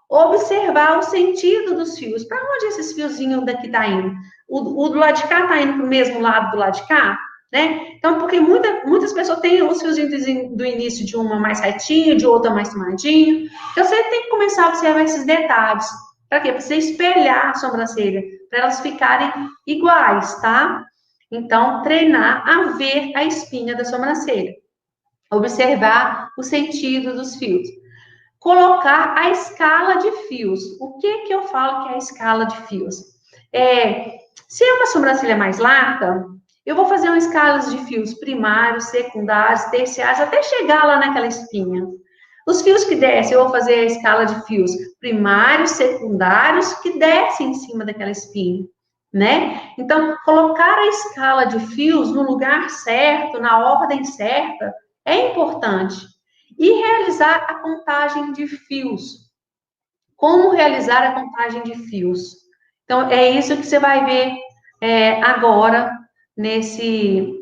Observar o sentido dos fios. Para onde esses fiozinhos daqui tá indo? O do lado de cá tá indo para o mesmo lado do lado de cá? Né? Então, porque muitas pessoas têm os fiozinhos do início de uma mais retinho, de outra mais tomadinho. Então, você tem que começar a observar esses detalhes. Para quê? Para você espelhar a sobrancelha, para elas ficarem iguais, tá? Então, treinar a ver a espinha da sobrancelha. Observar o sentido dos fios. Colocar a escala de fios. O que eu falo que é a escala de fios? Se é uma sobrancelha mais larga, eu vou fazer uma escala de fios primários, secundários, terciários, até chegar lá naquela espinha. Os fios que descem, eu vou fazer a escala de fios primários, secundários, que descem em cima daquela espinha, né? Então, colocar a escala de fios no lugar certo, na ordem certa, é importante. E realizar a contagem de fios. Como realizar a contagem de fios? Então, é isso que você vai ver agora nesse.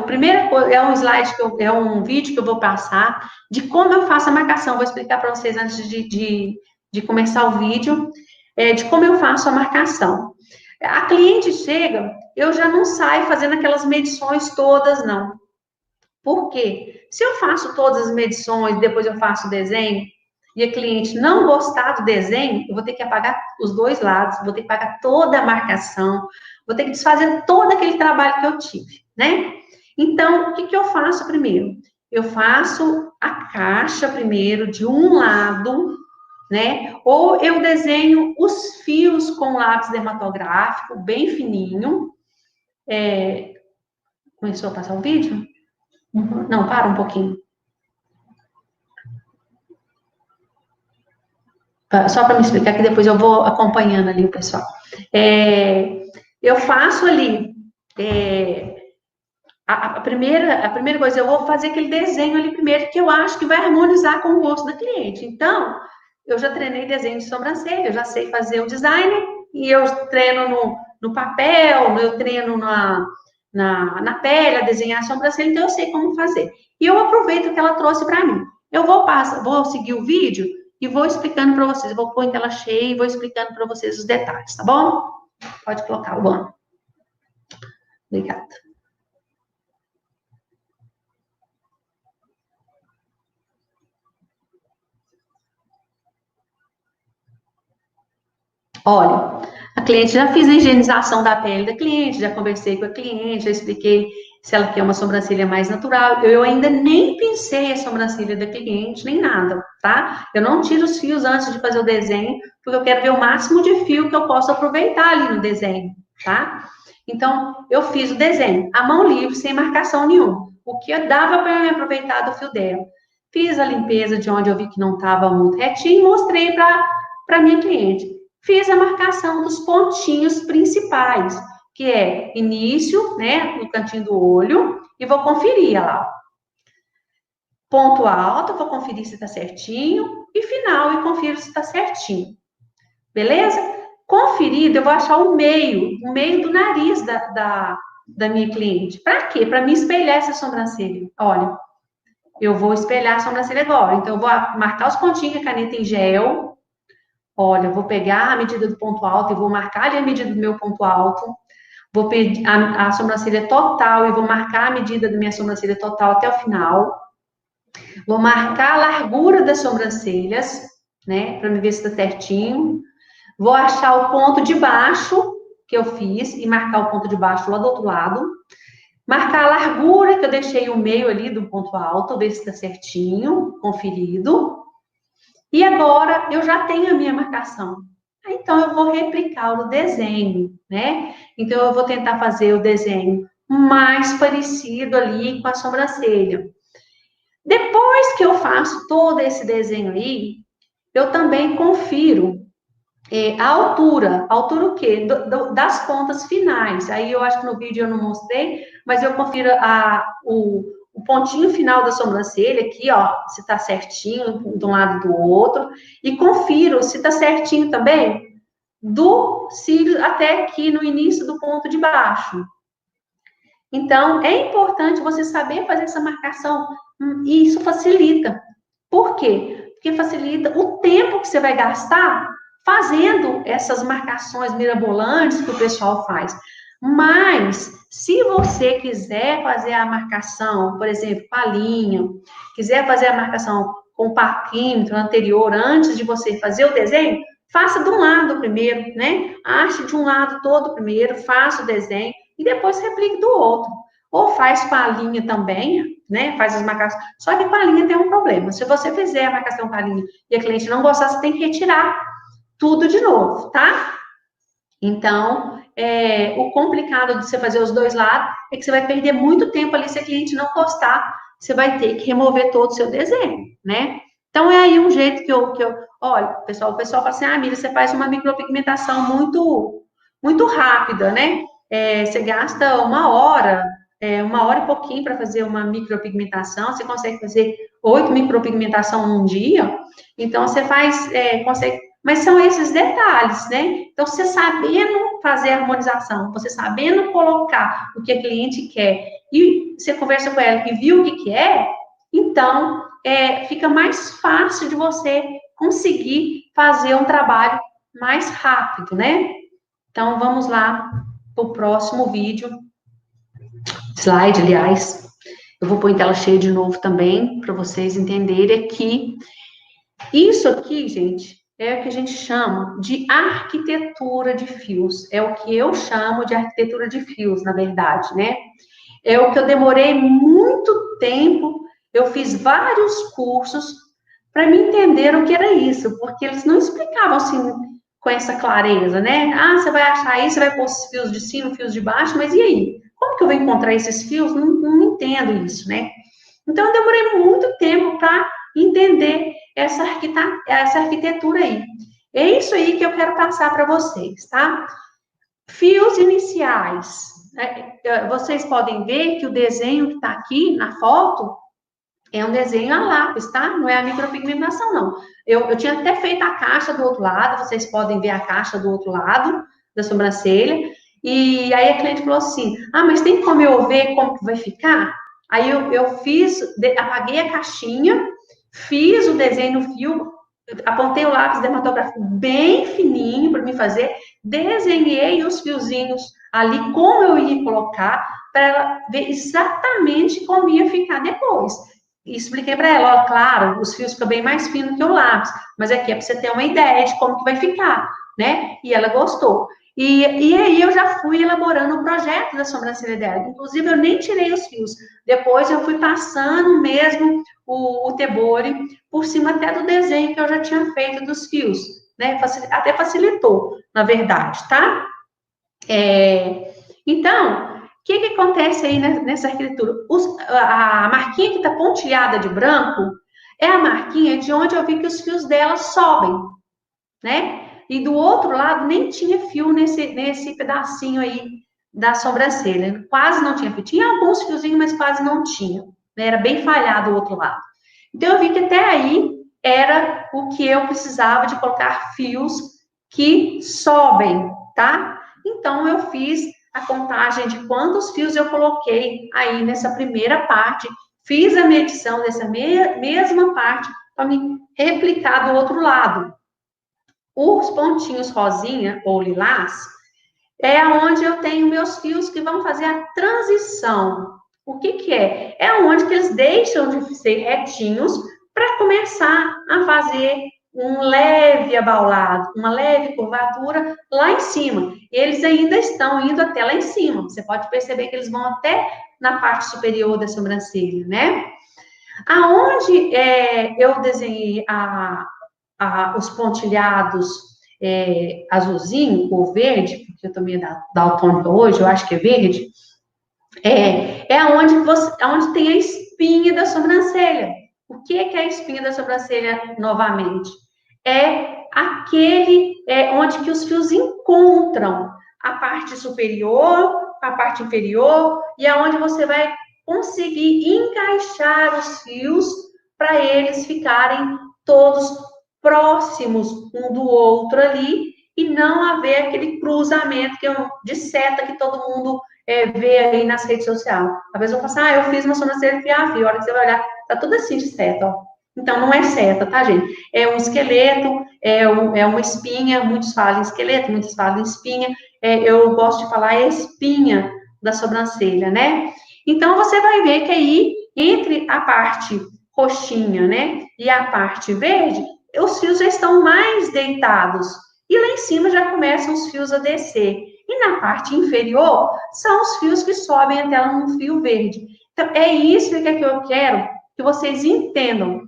Primeira coisa, é um slide, é um vídeo que eu vou passar de como eu faço a marcação. Vou explicar para vocês antes de começar o vídeo, de como eu faço a marcação. A cliente chega, eu já não saio fazendo aquelas medições todas, não. Por quê? Se eu faço todas as medições, depois eu faço o desenho, e a cliente não gostar do desenho, eu vou ter que apagar os dois lados, vou ter que pagar toda a marcação, vou ter que desfazer todo aquele trabalho que eu tive, né? Então, o que eu faço primeiro? Eu faço a caixa primeiro de um lado, né? Ou eu desenho os fios com lápis dermatográfico bem fininho, Começou a passar o vídeo? Uhum. Não, para um pouquinho. Só para me explicar que depois eu vou acompanhando ali o pessoal. Eu faço ali a primeira coisa, eu vou fazer aquele desenho ali primeiro que eu acho que vai harmonizar com o rosto da cliente. Então, eu já treinei desenho de sobrancelha, eu já sei fazer o design e eu treino no papel, eu treino na pele, a desenhar a sobrancelha, então eu sei como fazer. E eu aproveito que ela trouxe para mim. Eu vou seguir o vídeo e vou explicando para vocês. Eu vou pôr em tela cheia e vou explicando para vocês os detalhes, tá bom? Pode colocar, Luana. Obrigada. Olha, a cliente, já fiz a higienização da pele da cliente, já conversei com a cliente, já expliquei se ela quer uma sobrancelha mais natural. Eu ainda nem pensei a sobrancelha da cliente, nem nada, tá? Eu não tiro os fios antes de fazer o desenho, porque eu quero ver o máximo de fio que eu posso aproveitar ali no desenho, tá? Então, eu fiz o desenho, à mão livre, sem marcação nenhuma. O que eu dava para me aproveitar do fio dela. Fiz a limpeza de onde eu vi que não estava muito retinho e mostrei para minha cliente. Fiz a marcação dos pontinhos principais, que é início, né, no cantinho do olho, e vou conferir lá. Ponto alto, vou conferir se está certinho, e final, e confiro se está certinho. Beleza? Conferido, eu vou achar o meio do nariz da minha cliente. Para quê? Para me espelhar essa sobrancelha. Olha, eu vou espelhar a sobrancelha agora. Então, eu vou marcar os pontinhos, a caneta em gel. Olha, eu vou pegar a medida do ponto alto e vou marcar ali a medida do meu ponto alto. Vou pedir a sobrancelha total e vou marcar a medida da minha sobrancelha total até o final. Vou marcar a largura das sobrancelhas, né, para me ver se está certinho. Vou achar o ponto de baixo que eu fiz e marcar o ponto de baixo lá do outro lado. Marcar a largura que eu deixei o meio ali do ponto alto, ver se está certinho, conferido. E agora eu já tenho a minha marcação. Então eu vou replicar o desenho, né? Então eu vou tentar fazer o desenho mais parecido ali com a sobrancelha. Depois que eu faço todo esse desenho aí, eu também confiro a altura. Altura o quê? Das pontas finais. Aí eu acho que no vídeo eu não mostrei, mas eu confiro o pontinho final da sobrancelha aqui, ó, se tá certinho de um lado e do outro. E confiro se tá certinho também do cílio até aqui no início do ponto de baixo. Então, é importante você saber fazer essa marcação. E isso facilita. Por quê? Porque facilita o tempo que você vai gastar fazendo essas marcações mirabolantes que o pessoal faz. Mas, se você quiser fazer a marcação, por exemplo, com a linha, quiser fazer a marcação com o parquímetro anterior, antes de você fazer o desenho, faça de um lado primeiro, né? Ache de um lado todo primeiro, faça o desenho e depois replique do outro. Ou faz com a linha também, né? Faz as marcações. Só que com a linha tem um problema. Se você fizer a marcação com a linha e a cliente não gostar, você tem que retirar tudo de novo, tá? Então, o complicado de você fazer os dois lados é que você vai perder muito tempo ali se a cliente não gostar. Você vai ter que remover todo o seu desenho, né? Então, é aí um jeito que eu olha, o pessoal fala assim, Miriam, você faz uma micropigmentação muito rápida, né? Você gasta uma hora e pouquinho para fazer uma micropigmentação, você consegue fazer 8 micropigmentação num dia, então você consegue, mas são esses detalhes, né? Então, você sabendo fazer a harmonização, você sabendo colocar o que a cliente quer, e você conversa com ela e viu o que é, então, fica mais fácil de você conseguir fazer um trabalho mais rápido, né? Então, vamos lá para o próximo vídeo. Slide, aliás. Eu vou pôr em tela cheia de novo também, para vocês entenderem que isso aqui, gente, é o que a gente chama de arquitetura de fios. É o que eu chamo de arquitetura de fios, na verdade, né? É o que eu demorei muito tempo, eu fiz vários cursos para me entender o que era isso, porque eles não explicavam assim com essa clareza, né? Ah, você vai achar aí, você vai pôr os fios de cima, fios de baixo, mas e aí? Como que eu vou encontrar esses fios? Não entendo isso, né? Então, eu demorei muito tempo para entender essa arquitetura aí. É isso aí que eu quero passar para vocês, tá? Fios iniciais. Vocês podem ver que o desenho que está aqui na foto é um desenho a lápis, tá? Não é a micropigmentação, não. Eu tinha até feito a caixa do outro lado, vocês podem ver a caixa do outro lado da sobrancelha. E aí a cliente falou assim, mas tem como eu ver como que vai ficar? Aí eu fiz, apaguei a caixinha, fiz o desenho no fio, apontei o lápis dermatográfico bem fininho para me fazer, desenhei os fiozinhos ali, como eu ia colocar, para ela ver exatamente como ia ficar depois. E expliquei para ela, ó, claro, os fios ficam bem mais finos que o lápis, mas aqui é para você ter uma ideia de como que vai ficar, né? E ela gostou. E aí eu já fui elaborando o projeto da sobrancelha dela. Inclusive, eu nem tirei os fios. Depois eu fui passando mesmo o tebore por cima até do desenho que eu já tinha feito dos fios, né? Até facilitou, na verdade, tá? Então, o que acontece aí nessa arquitetura? A marquinha que está pontilhada de branco é a marquinha de onde eu vi que os fios dela sobem, né? E do outro lado nem tinha fio nesse pedacinho aí da sobrancelha. Quase não tinha fio. Tinha alguns fiozinhos, mas quase não tinha. Né? Era bem falhado o outro lado. Então, eu vi que até aí era o que eu precisava de colocar fios que sobem, tá? Então, eu fiz a contagem de quantos fios eu coloquei aí nessa primeira parte, fiz a medição dessa mesma parte para me replicar do outro lado. Os pontinhos rosinha ou lilás é onde eu tenho meus fios que vão fazer a transição. O que é? É onde que eles deixam de ser retinhos para começar a fazer um leve abaulado, uma leve curvatura lá em cima. Eles ainda estão indo até lá em cima. Você pode perceber que eles vão até na parte superior da sobrancelha, né? Aonde eu desenhei os pontilhados azulzinho ou verde, porque eu também daltônica hoje, eu acho que é verde, onde tem a espinha da sobrancelha. O que é a espinha da sobrancelha, novamente? É aquele onde que os fios encontram a parte superior, a parte inferior, e aonde você vai conseguir encaixar os fios para eles ficarem todos próximos um do outro ali e não haver aquele cruzamento de seta que todo mundo vê aí nas redes sociais. A pessoa fala assim, eu fiz uma sobrancelha fio a fio, a hora que você vai olhar, tá tudo assim de seta, ó. Então, não é seta, tá, gente? É um esqueleto, é uma espinha, muitos falam esqueleto, muitos falam espinha, eu gosto de falar espinha da sobrancelha, né? Então, você vai ver que aí, entre a parte roxinha, né, e a parte verde, os fios já estão mais deitados. E lá em cima já começam os fios a descer. E na parte inferior, são os fios que sobem até lá no fio verde. Então, é isso que eu quero que vocês entendam.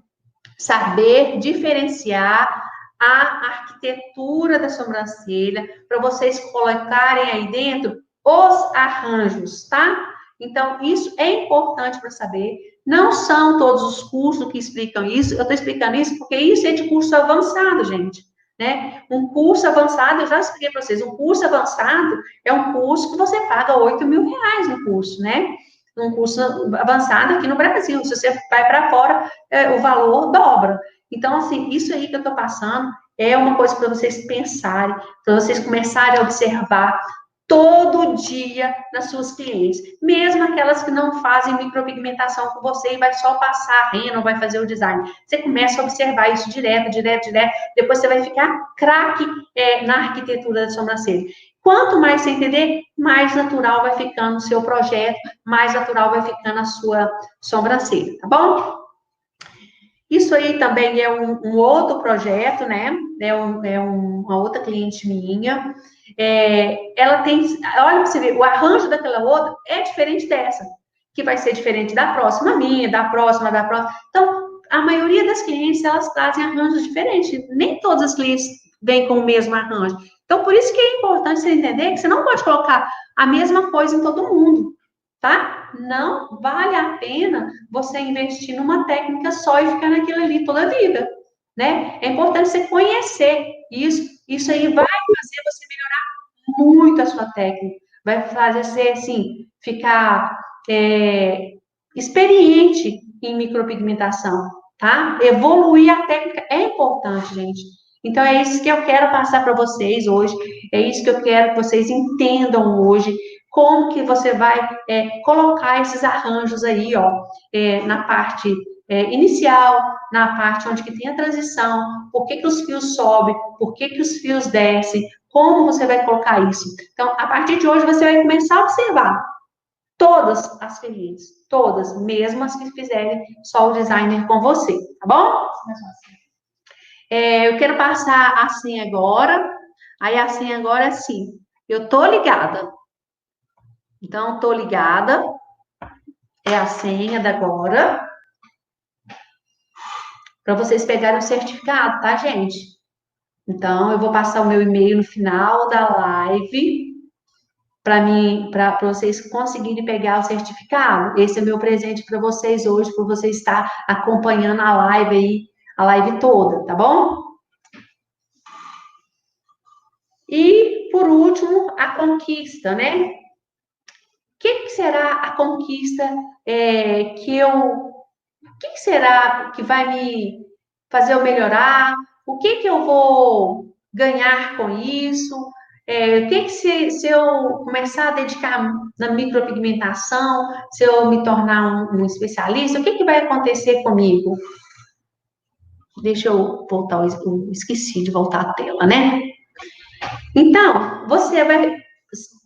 Saber diferenciar a arquitetura da sobrancelha, para vocês colocarem aí dentro os arranjos, tá? Então, isso é importante para saber. Não são todos os cursos que explicam isso. Eu estou explicando isso porque isso é de curso avançado, gente. Né? Um curso avançado, eu já expliquei para vocês, um curso avançado é um curso que você paga 8 mil reais no curso, né? Um curso avançado aqui no Brasil. Se você vai para fora, o valor dobra. Então, assim, isso aí que eu estou passando é uma coisa para vocês pensarem, para vocês começarem a observar todo dia nas suas clientes, mesmo aquelas que não fazem micropigmentação com você e vai só passar a rena, não vai fazer o design. Você começa a observar isso direto, depois você vai ficar craque na arquitetura da sobrancelha. Quanto mais você entender, mais natural vai ficando o seu projeto, mais natural vai ficando a sua sobrancelha, tá bom? Isso aí também é um outro projeto, né? Uma outra cliente minha. Ela tem, olha para você ver, o arranjo daquela outra é diferente dessa, que vai ser diferente da próxima minha, da próxima. Então, a maioria das clientes, elas trazem arranjos diferentes. Nem todas as clientes vem com o mesmo arranjo. Então, por isso que é importante você entender que você não pode colocar a mesma coisa em todo mundo, tá? Não vale a pena você investir numa técnica só e ficar naquilo ali toda a vida, né? É importante você conhecer isso. Isso aí vai fazer você melhorar muito a sua técnica. Vai fazer você, assim, ficar experiente em micropigmentação, tá? Evoluir a técnica é importante, gente. Então, é isso que eu quero passar para vocês hoje, é isso que eu quero que vocês entendam hoje, como que você vai colocar esses arranjos aí, ó, na parte inicial, na parte onde que tem a transição, por que que os fios sobem, por que que os fios descem, como você vai colocar isso. Então, a partir de hoje, você vai começar a observar todas as clientes, todas, mesmo as que fizerem só o designer com você, tá bom? Eu quero passar a senha agora. Aí a senha agora é assim, eu tô ligada. Então, tô ligada. É a senha da agora. Para vocês pegarem o certificado, tá, gente? Então, eu vou passar o meu e-mail no final da live para vocês conseguirem pegar o certificado. Esse é meu presente para vocês hoje, por você estar acompanhando a live aí, a live toda, tá bom? E, por último, a conquista, né? O que será a conquista O que será que vai me fazer eu melhorar? O que eu vou ganhar com isso? O que se eu começar a dedicar na micropigmentação, se eu me tornar um especialista, o que vai acontecer comigo? Deixa eu voltar, eu esqueci de voltar à tela, né? Então,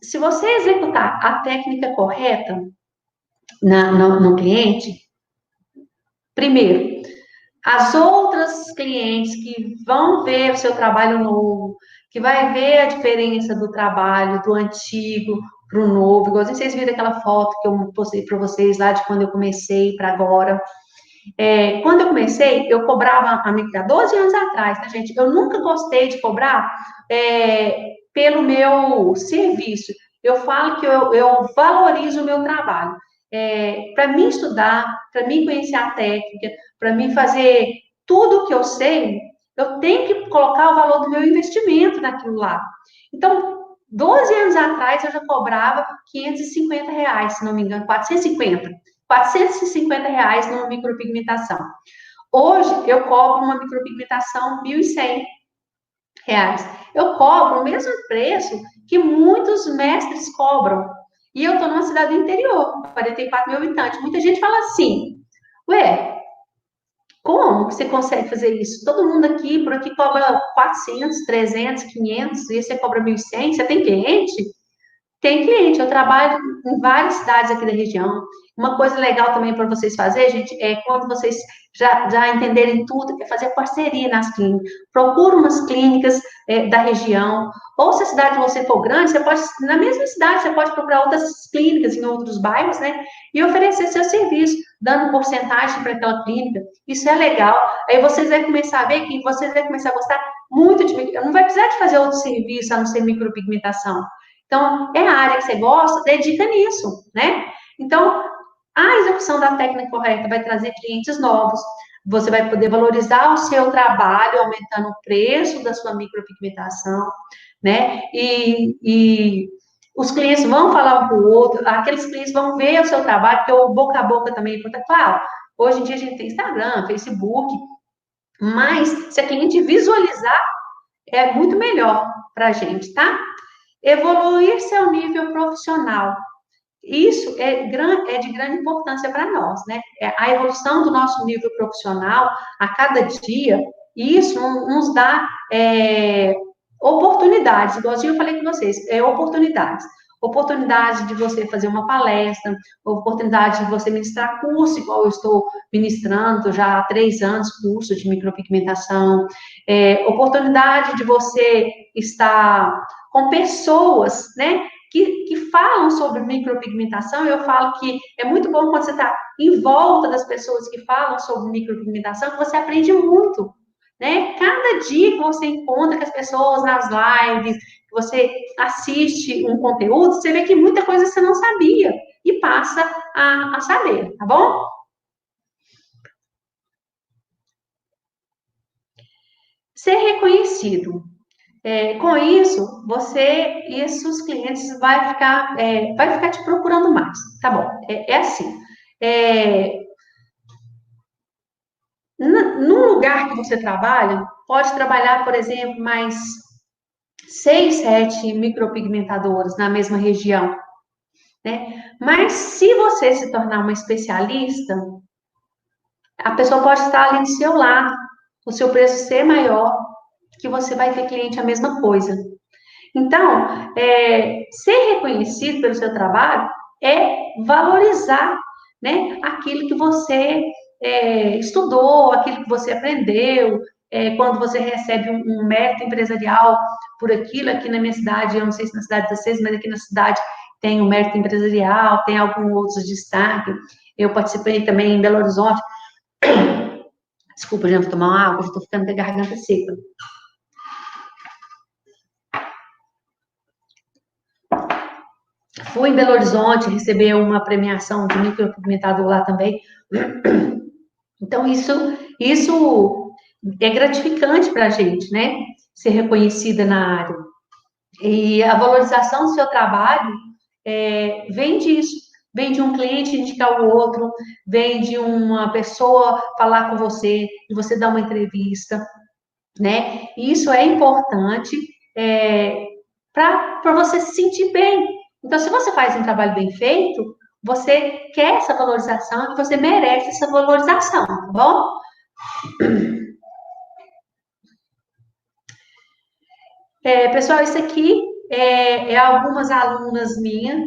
se você executar a técnica correta no cliente, primeiro, as outras clientes que vão ver o seu trabalho novo, que vai ver a diferença do trabalho do antigo para o novo, igual vocês viram aquela foto que eu postei para vocês lá de quando eu comecei para agora. Quando eu comecei, eu cobrava há 12 anos atrás, tá, gente? Eu nunca gostei de cobrar pelo meu serviço. Eu falo que eu valorizo o meu trabalho. Para mim estudar, para mim conhecer a técnica, para mim fazer tudo o que eu sei, eu tenho que colocar o valor do meu investimento naquilo lá. Então, 12 anos atrás, eu já cobrava R$ 550, se não me engano, 450 reais numa micropigmentação. Hoje, eu cobro uma micropigmentação R$ 1.100. Eu cobro o mesmo preço que muitos mestres cobram. E eu estou numa cidade do interior, 44 mil habitantes. Muita gente fala assim, ué, como você consegue fazer isso? Todo mundo aqui, por aqui, cobra 400, 300, 500, e você cobra 1.100, você tem cliente? Tem cliente, eu trabalho em várias cidades aqui da região. Uma coisa legal também para vocês fazerem, gente, é quando vocês já entenderem tudo, é fazer parceria nas clínicas. Procura umas clínicas da região. Ou se a cidade de você for grande, você pode, na mesma cidade, você pode procurar outras clínicas em outros bairros, né? E oferecer seu serviço, dando porcentagem para aquela clínica. Isso é legal. Aí vocês vão começar a ver que vocês vão começar a gostar muito de... Não vai precisar de fazer outro serviço, a não ser micropigmentação. Então, é a área que você gosta, dedica nisso, né? Então, a execução da técnica correta vai trazer clientes novos, você vai poder valorizar o seu trabalho, aumentando o preço da sua micropigmentação, né? E os clientes vão falar um com o outro, aqueles clientes vão ver o seu trabalho, porque o boca a boca também é importante. Claro, hoje em dia a gente tem Instagram, Facebook, mas se a cliente visualizar, é muito melhor para a gente, tá? Evoluir seu nível profissional. Isso é de grande importância para nós, né? A evolução do nosso nível profissional a cada dia, isso nos dá oportunidades, igualzinho eu falei com vocês, oportunidades. Oportunidade de você fazer uma palestra, oportunidade de você ministrar curso, igual eu estou ministrando já há 3 anos, curso de micropigmentação, oportunidade de você estar com pessoas, né, que falam sobre micropigmentação. Eu falo que é muito bom quando você está em volta das pessoas que falam sobre micropigmentação, que você aprende muito. né? Cada dia que você encontra com as pessoas nas lives, que você assiste um conteúdo, você vê que muita coisa você não sabia e passa a saber, tá bom? Ser reconhecido. Com isso, você e os seus clientes vai ficar te procurando mais, tá bom? É assim. É, num lugar que você trabalha, pode trabalhar, por exemplo, mais 6, 7 micropigmentadores na mesma região, né? Mas se você se tornar uma especialista, a pessoa pode estar ali do seu lado, o seu preço ser maior, que você vai ter cliente a mesma coisa. Então, ser reconhecido pelo seu trabalho é valorizar, né, aquilo que você estudou, aquilo que você aprendeu. Quando você recebe um mérito empresarial por aquilo, aqui na minha cidade, eu não sei se na cidade de vocês, mas aqui na cidade tem um mérito empresarial, tem alguns outros destaques. Eu participei também em Belo Horizonte. Desculpa, gente, vou tomar uma água, estou ficando com a garganta seca. Fui em Belo Horizonte receber uma premiação de micropigmentador lá também. Então, isso é gratificante para a gente, né? Ser reconhecida na área. E a valorização do seu trabalho vem disso. Vem de um cliente indicar o outro, vem de uma pessoa falar com você, e você dar uma entrevista, né? E isso é importante para você se sentir bem. Então, se você faz um trabalho bem feito, você quer essa valorização e você merece essa valorização, tá bom? Pessoal, isso aqui é algumas alunas minhas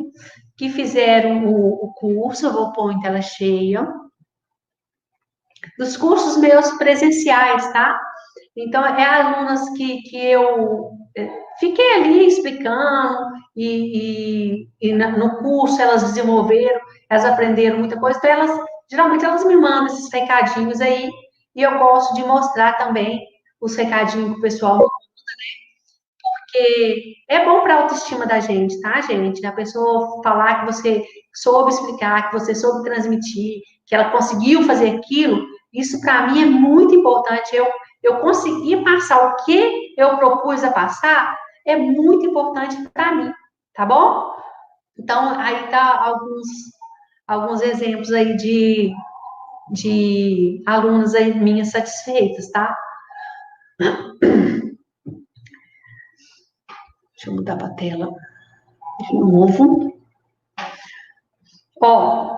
que fizeram o curso, eu vou pôr em tela cheia, dos cursos meus presenciais, tá? Então, alunas que eu fiquei ali explicando, no curso elas desenvolveram, elas aprenderam muita coisa, então geralmente elas me mandam esses recadinhos aí, e eu gosto de mostrar também os recadinhos que o pessoal, porque é bom para a autoestima da gente, tá, gente? A pessoa falar que você soube explicar, que você soube transmitir, que ela conseguiu fazer aquilo, isso para mim é muito importante. Eu conseguir passar o que eu propus a passar é muito importante para mim, tá bom? Então, aí tá alguns exemplos aí de alunos aí minhas satisfeitas, tá? Deixa eu mudar para a tela de novo. Ó,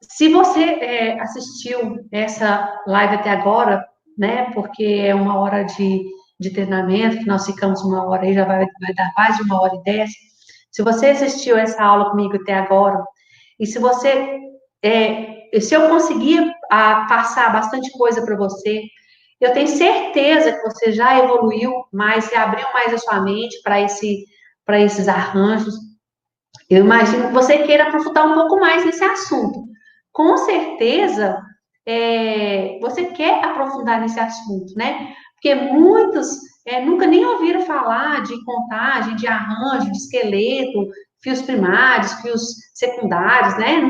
se você assistiu essa live até agora, né, porque é 1 hora de treinamento, que nós ficamos 1 hora aí, já vai dar mais de 1 hora e 10. Se você assistiu essa aula comigo até agora, e se eu conseguir passar bastante coisa para você, eu tenho certeza que você já evoluiu mais, você abriu mais a sua mente para esses arranjos. Eu imagino que você queira aprofundar um pouco mais nesse assunto. Com certeza, você quer aprofundar nesse assunto, né? Porque muitos nunca nem ouviram falar de contagem, de arranjo, de esqueleto, fios primários, fios secundários, né?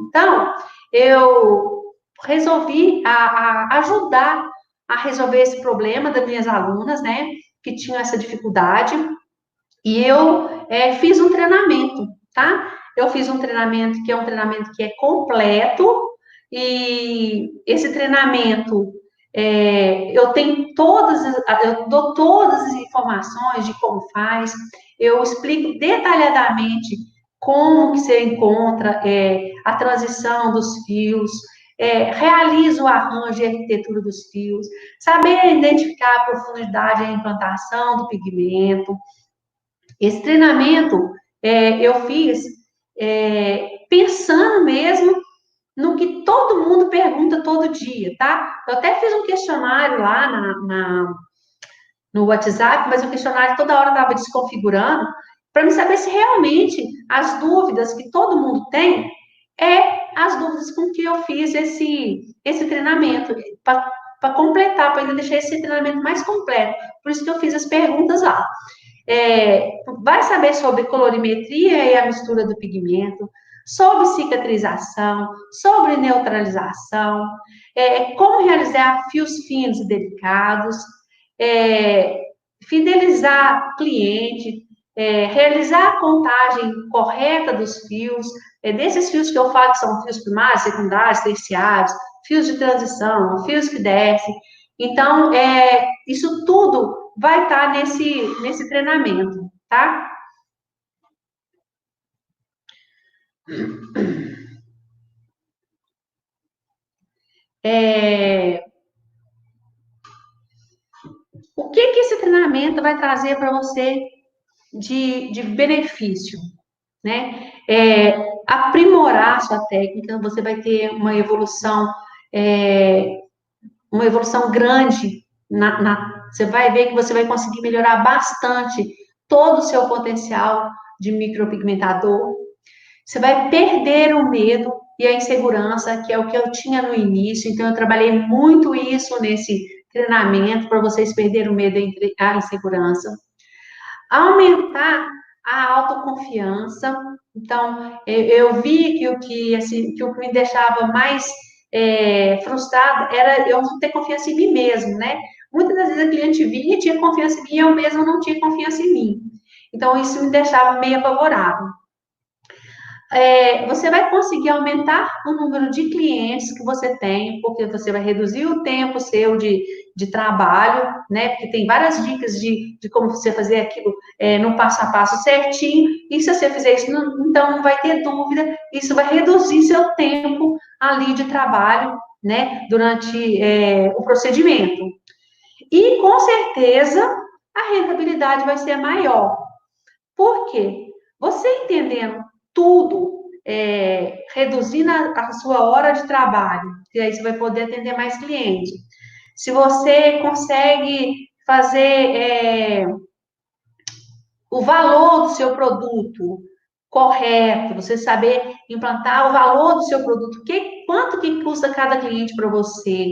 Então, eu resolvi ajudar a resolver esse problema das minhas alunas, né? Que tinham essa dificuldade. E eu fiz um treinamento, tá? Eu fiz um treinamento que é um treinamento que é completo, e esse treinamento eu dou todas as informações de como faz, eu explico detalhadamente como que você encontra a transição dos fios, realiza o arranjo e a arquitetura dos fios, saber identificar a profundidade e a implantação do pigmento. Esse treinamento eu fiz pensando mesmo no que todo mundo pergunta todo dia, tá? Eu até fiz um questionário lá no WhatsApp, mas o questionário toda hora estava desconfigurando, para me saber se realmente as dúvidas que todo mundo tem as dúvidas com que eu fiz esse treinamento, para completar, para ainda deixar esse treinamento mais completo. Por isso que eu fiz as perguntas lá. Vai saber sobre colorimetria e a mistura do pigmento, sobre cicatrização, sobre neutralização, como realizar fios finos e delicados, fidelizar cliente, realizar a contagem correta dos fios, desses fios que eu falo que são fios primários, secundários, terciários, fios de transição, fios que descem. Então, isso tudo vai estar nesse treinamento, tá? O que esse treinamento vai trazer para você de benefício, né? Aprimorar a sua técnica, você vai ter uma evolução grande, você vai ver que você vai conseguir melhorar bastante todo o seu potencial de micropigmentador, você vai perder o medo e a insegurança, que é o que eu tinha no início, então eu trabalhei muito isso nesse treinamento, para vocês perderem o medo e a insegurança. Aumentar a autoconfiança. Então, eu vi que o que me deixava mais frustrada era eu não ter confiança em mim mesmo, né? Muitas das vezes a cliente vinha e tinha confiança em mim, eu mesmo não tinha confiança em mim. Então, isso me deixava meio apavorado. Você vai conseguir aumentar o número de clientes que você tem, porque você vai reduzir o tempo seu de trabalho, né? Porque tem várias dicas de como você fazer aquilo no passo a passo certinho, e se você fizer isso, então não vai ter dúvida, isso vai reduzir seu tempo ali de trabalho, né? Durante o procedimento. E, com certeza, a rentabilidade vai ser maior. Por quê? Você entendendo tudo, reduzindo a sua hora de trabalho, que aí você vai poder atender mais clientes. Se você consegue fazer o valor do seu produto correto, você saber implantar o valor do seu produto, quanto que custa cada cliente para você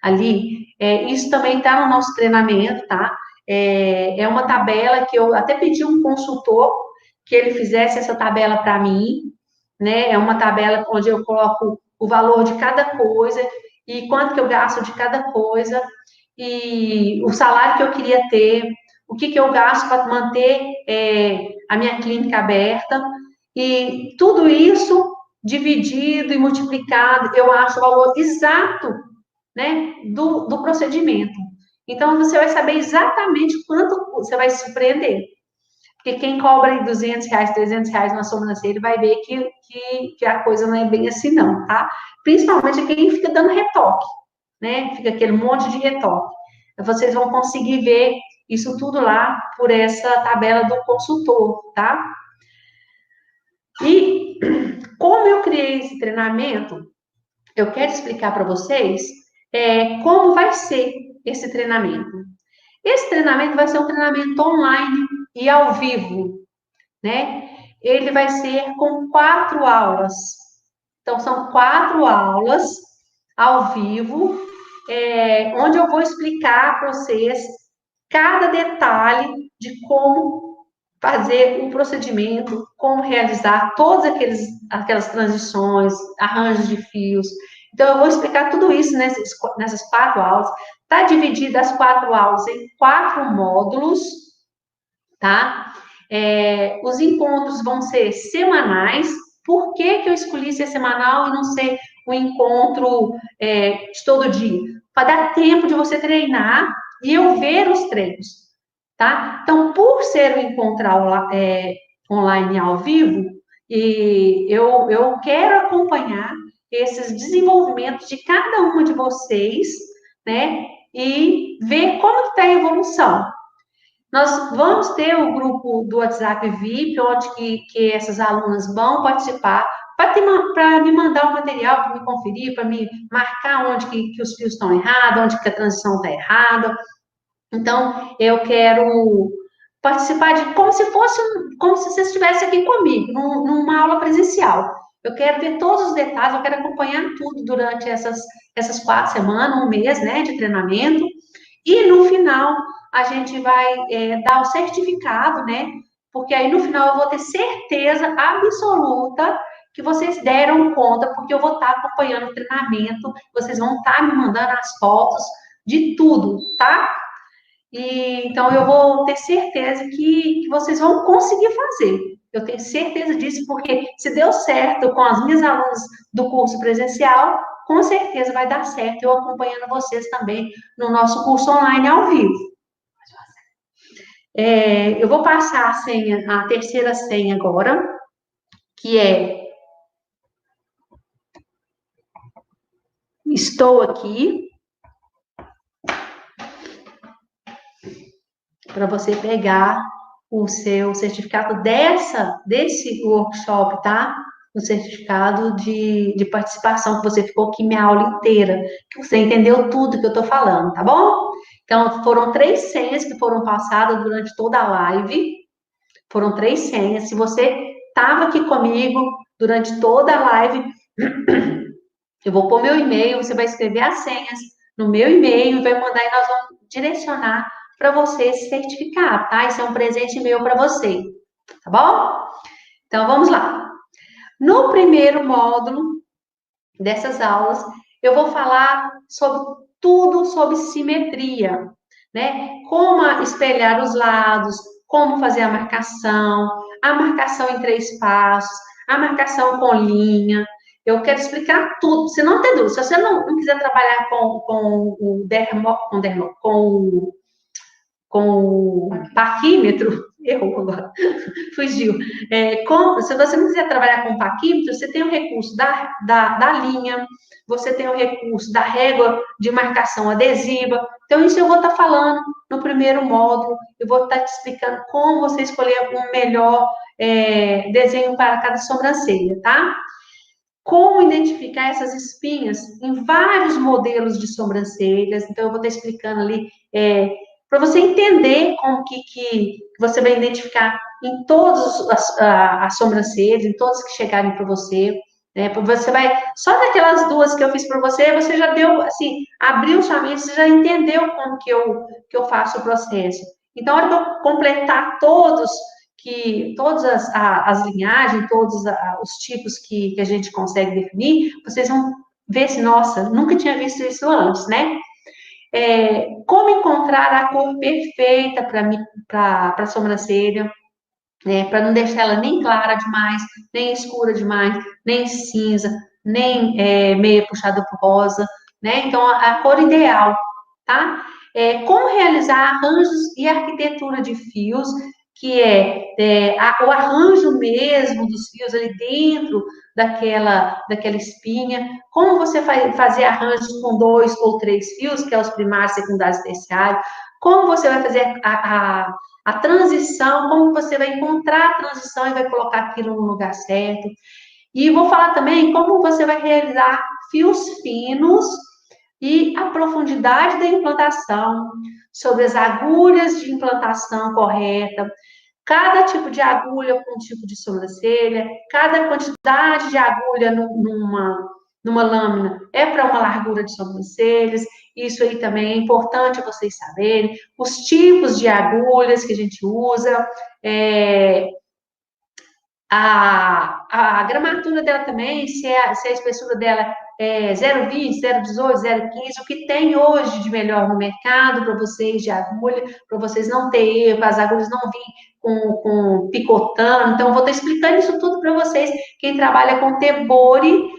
ali, isso também está no nosso treinamento, tá? É uma tabela que eu até pedi um consultor que ele fizesse essa tabela para mim, né? É uma tabela onde eu coloco o valor de cada coisa e quanto que eu gasto de cada coisa e o salário que eu queria ter, o que eu gasto para manter a minha clínica aberta e tudo isso dividido e multiplicado, eu acho o valor exato, né, do procedimento. Então, você vai saber exatamente quanto você vai se surpreender. Porque quem cobra aí R$200, R$300 na sobrancelha vai ver que a coisa não é bem assim, não, tá? Principalmente quem fica dando retoque, né? Fica aquele monte de retoque. Vocês vão conseguir ver isso tudo lá por essa tabela do consultor, tá? E como eu criei esse treinamento, eu quero explicar para vocês como vai ser esse treinamento. Esse treinamento vai ser um treinamento online e ao vivo, né? Ele vai ser com 4 aulas. Então, são 4 aulas ao vivo, onde eu vou explicar para vocês cada detalhe de como fazer o procedimento, como realizar todas aquelas transições, arranjos de fios. Então, eu vou explicar tudo isso nessas 4 aulas. Está dividida as 4 aulas em 4 módulos, tá? Os encontros vão ser semanais. Por que eu escolhi ser semanal e não ser um encontro de todo dia? Para dar tempo de você treinar e eu ver os treinos, tá? Então, por ser um encontro online ao vivo, e eu quero acompanhar esses desenvolvimentos de cada uma de vocês, né? E ver como está a evolução. Nós vamos ter o grupo do WhatsApp VIP, onde que essas alunas vão participar, para me mandar o material, para me conferir, para me marcar onde que os fios estão errados, onde que a transição está errada. Então, eu quero participar como se você estivesse aqui comigo, numa aula presencial. Eu quero ver todos os detalhes, eu quero acompanhar tudo durante essas 4 semanas, um mês, né, de treinamento. E no final, a gente vai dar o certificado, né? Porque aí no final eu vou ter certeza absoluta que vocês deram conta, porque eu vou estar acompanhando o treinamento, vocês vão estar me mandando as fotos de tudo, tá? E, então, eu vou ter certeza que vocês vão conseguir fazer. Eu tenho certeza disso, porque se deu certo com as minhas alunas do curso presencial, com certeza vai dar certo eu acompanhando vocês também no nosso curso online ao vivo. Eu vou passar a senha, a terceira senha agora, que é estou aqui, para você pegar o seu certificado desse workshop, tá? O certificado de participação, que você ficou aqui minha aula inteira, que você entendeu tudo que eu tô falando, tá bom? Então, foram 3 senhas que foram passadas durante toda a live, foram 3 senhas. Se você estava aqui comigo durante toda a live, eu vou pôr meu e-mail, você vai escrever as senhas no meu e-mail, vai mandar e nós vamos direcionar para você se certificar, tá? Isso é um presente meu para você, tá bom? Então vamos lá. No primeiro módulo dessas aulas, eu vou falar sobre tudo sobre simetria, né? Como espelhar os lados, como fazer a marcação em 3 passos, a marcação com linha. Eu quero explicar tudo, você não tem dúvida. Se você não quiser trabalhar com o parquímetro, errou agora, fugiu. Se você não quiser trabalhar com paquímetro, você tem o recurso da linha, você tem o recurso da régua de marcação adesiva. Então, isso eu vou estar falando no primeiro módulo, eu vou estar te explicando como você escolher um melhor desenho para cada sobrancelha, tá? Como identificar essas espinhas em vários modelos de sobrancelhas. Então, eu vou estar explicando ali, para você entender como que você vai identificar em todas as sobrancelhas, em todas que chegarem para você. Né? Você vai, só daquelas 2 que eu fiz para você, você já deu, assim, abriu sua mente, você já entendeu como que eu faço o processo. Então, a hora que eu completar todas as linhagens, todos os tipos que a gente consegue definir, vocês vão ver se, nossa, nunca tinha visto isso antes, né? Como encontrar a cor perfeita para a sobrancelha, né? Para não deixar ela nem clara demais, nem escura demais, nem cinza, nem meia puxada para rosa, né? Então, a cor ideal, tá? Como realizar arranjos e arquitetura de fios, que o arranjo mesmo dos fios ali dentro daquela espinha, como você fazer arranjos com 2 ou 3 fios, que é os primários, secundários e terciários, como você vai fazer a transição, como você vai encontrar a transição e vai colocar aquilo no lugar certo. E vou falar também como você vai realizar fios finos e a profundidade da implantação, sobre as agulhas de implantação correta, cada tipo de agulha com um tipo de sobrancelha, cada quantidade de agulha numa lâmina é para uma largura de sobrancelhas, isso aí também é importante vocês saberem, os tipos de agulhas que a gente usa, a gramatura dela também, se a espessura dela é 0,20, 0,18, 0,15, o que tem hoje de melhor no mercado para vocês de agulha, para vocês não terem erro, as agulhas não virem com picotando. Então, eu vou estar explicando isso tudo para vocês. Quem trabalha com tebori,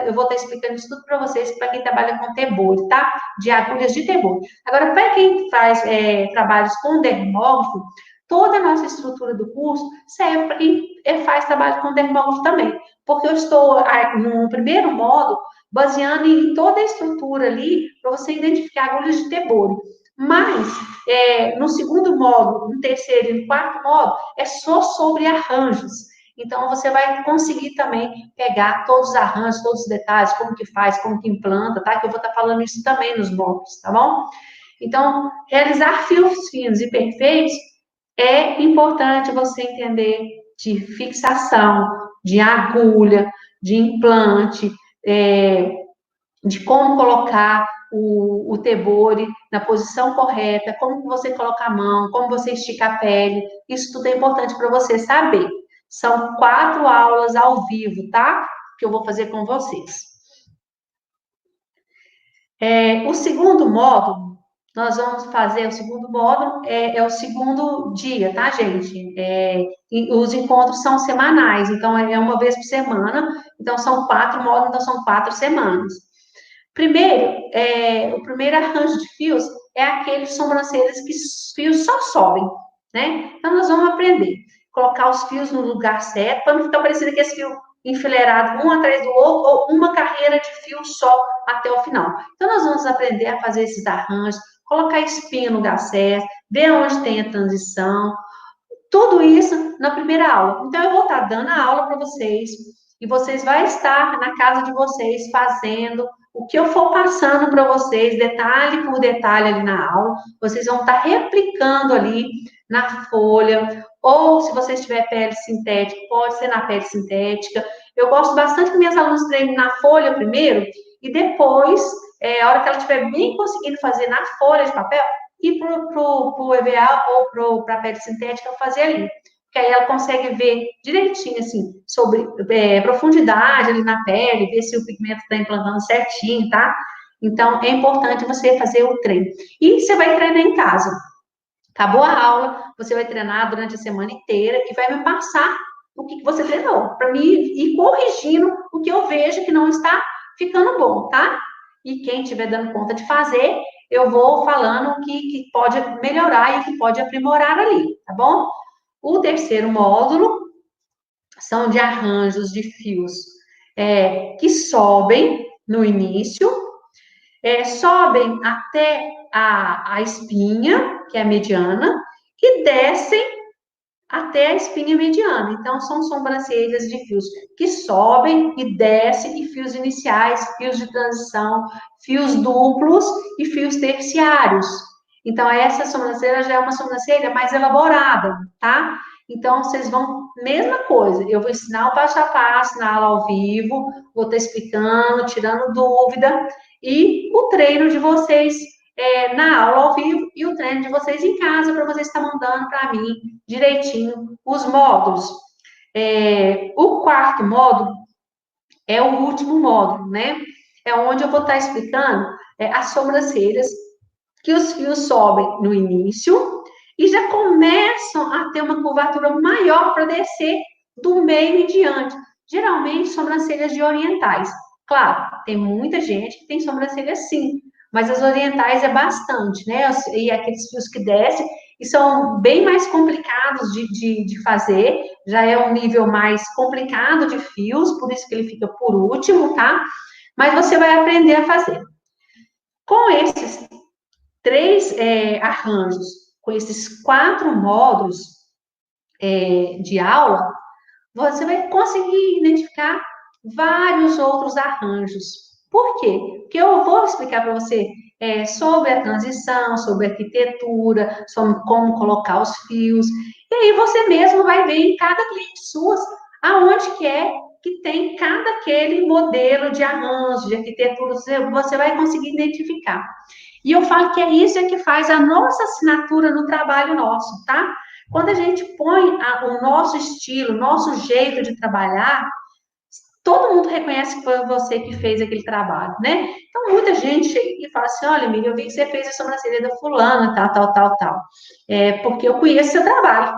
eu vou estar explicando isso tudo para vocês, para quem trabalha com tebori, tá? De agulhas de tebori. Agora, para quem faz trabalhos com dermógrafo, toda a nossa estrutura do curso serve e faz trabalho com dermógrafo também, porque eu estou no primeiro módulo baseando em toda a estrutura ali para você identificar agulhas de tebori. Mas no segundo módulo, no terceiro e no quarto módulo é só sobre arranjos. Então você vai conseguir também pegar todos os arranjos, todos os detalhes, como que faz, como que implanta, tá? Que eu vou estar falando isso também nos módulos, tá bom? Então, realizar fios finos e perfeitos é importante você entender de fixação, de agulha, de implante, de como colocar o tebore na posição correta, como você coloca a mão, como você estica a pele. Isso tudo é importante para você saber. São 4 aulas ao vivo, tá? Que eu vou fazer com vocês. O segundo módulo, nós vamos fazer, o segundo módulo é o segundo dia, tá, gente? E os encontros são semanais, então é uma vez por semana, então são 4 módulos, então são 4 semanas. Primeiro, o primeiro arranjo de fios é aqueles sobrancelhas que os fios só sobem, né? Então, nós vamos aprender. Colocar os fios no lugar certo, para não ficar parecendo que esse fio enfileirado um atrás do outro, ou uma carreira de fio só até o final. Então, nós vamos aprender a fazer esses arranjos, colocar espinha no lugar certo, ver onde tem a transição, tudo isso na primeira aula. Então, eu vou estar dando a aula para vocês, e vocês vão estar na casa de vocês fazendo o que eu for passando para vocês, detalhe por detalhe ali na aula. Vocês vão estar replicando ali na folha, ou se vocês tiver pele sintética, pode ser na pele sintética. Eu gosto bastante que minhas alunas treinem na folha primeiro, e depois, a hora que ela estiver bem conseguindo fazer na folha de papel, e para o EVA ou para a pele sintética fazer ali. Porque aí ela consegue ver direitinho, assim, sobre profundidade ali na pele, ver se o pigmento está implantando certinho, tá? Então, é importante você fazer o treino. E você vai treinar em casa. Acabou a aula, você vai treinar durante a semana inteira e vai me passar o que você treinou, para mim ir corrigindo o que eu vejo que não está ficando bom, tá? E quem estiver dando conta de fazer, eu vou falando o que pode melhorar e o que pode aprimorar ali, tá bom? O terceiro módulo são de arranjos de fios que sobem no início, sobem até a espinha, que é a mediana, e descem até a espinha mediana. Então, são sobrancelhas de fios que sobem e descem, e fios iniciais, fios de transição, fios duplos e fios terciários. Então, essa sobrancelha já é uma sobrancelha mais elaborada, tá? Então, vocês vão, mesma coisa, eu vou ensinar o passo a passo na aula ao vivo, vou estar explicando, tirando dúvida, e o treino de vocês na aula ao vivo e o treino de vocês em casa, para vocês estar mandando para mim direitinho os módulos. O quarto módulo é o último módulo, né? É onde eu vou estar explicando as sobrancelhas, que os fios sobem no início e já começam a ter uma curvatura maior para descer do meio em diante. Geralmente, sobrancelhas de orientais. Claro, tem muita gente que tem sobrancelha sim, mas as orientais é bastante, né? E aqueles fios que descem, e são bem mais complicados de fazer, já é um nível mais complicado de fios, por isso que ele fica por último, tá? Mas você vai aprender a fazer. Com esses 3 arranjos, com esses 4 módulos de aula, você vai conseguir identificar vários outros arranjos. Por quê? Porque eu vou explicar para você sobre a transição, sobre a arquitetura, sobre como colocar os fios, e aí você mesmo vai ver em cada cliente suas aonde que tem cada aquele modelo de arranjo, de arquitetura, você vai conseguir identificar. E eu falo que é isso que faz a nossa assinatura no trabalho nosso, tá? Quando a gente põe o nosso estilo, o nosso jeito de trabalhar, todo mundo reconhece que foi você que fez aquele trabalho, né? Então, muita gente chega e fala assim, olha, amiga, eu vi que você fez a sobrancelha da fulana, tal. Porque eu conheço seu trabalho.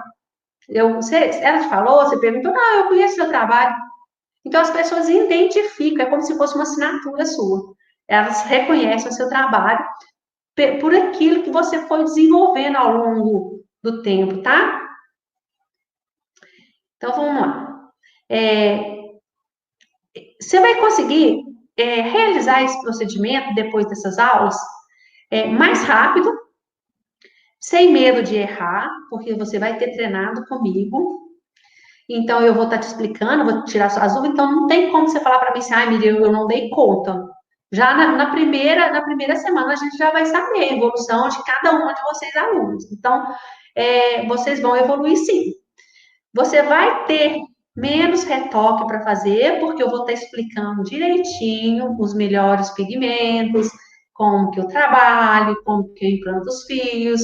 Ela te falou, você perguntou, não, eu conheço seu trabalho. Então, as pessoas identificam, é como se fosse uma assinatura sua. Elas reconhecem o seu trabalho por aquilo que você foi desenvolvendo ao longo do tempo, tá? Então, vamos lá. Você vai conseguir realizar esse procedimento depois dessas aulas mais rápido, sem medo de errar, porque você vai ter treinado comigo. Então, eu vou estar te explicando, vou tirar suas dúvidas. Então, não tem como você falar para mim assim, Miriam, eu não dei conta. Já na primeira semana, a gente já vai saber a evolução de cada uma de vocês alunos. Então, vocês vão evoluir sim. Você vai ter menos retoque para fazer, porque eu vou estar explicando direitinho os melhores pigmentos, como que eu trabalho, como que eu implanto os fios,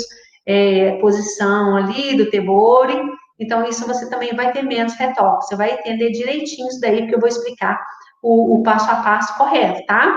posição ali do tebore. Então, isso você também vai ter menos retoque. Você vai entender direitinho isso daí, porque eu vou explicar o passo a passo correto, tá?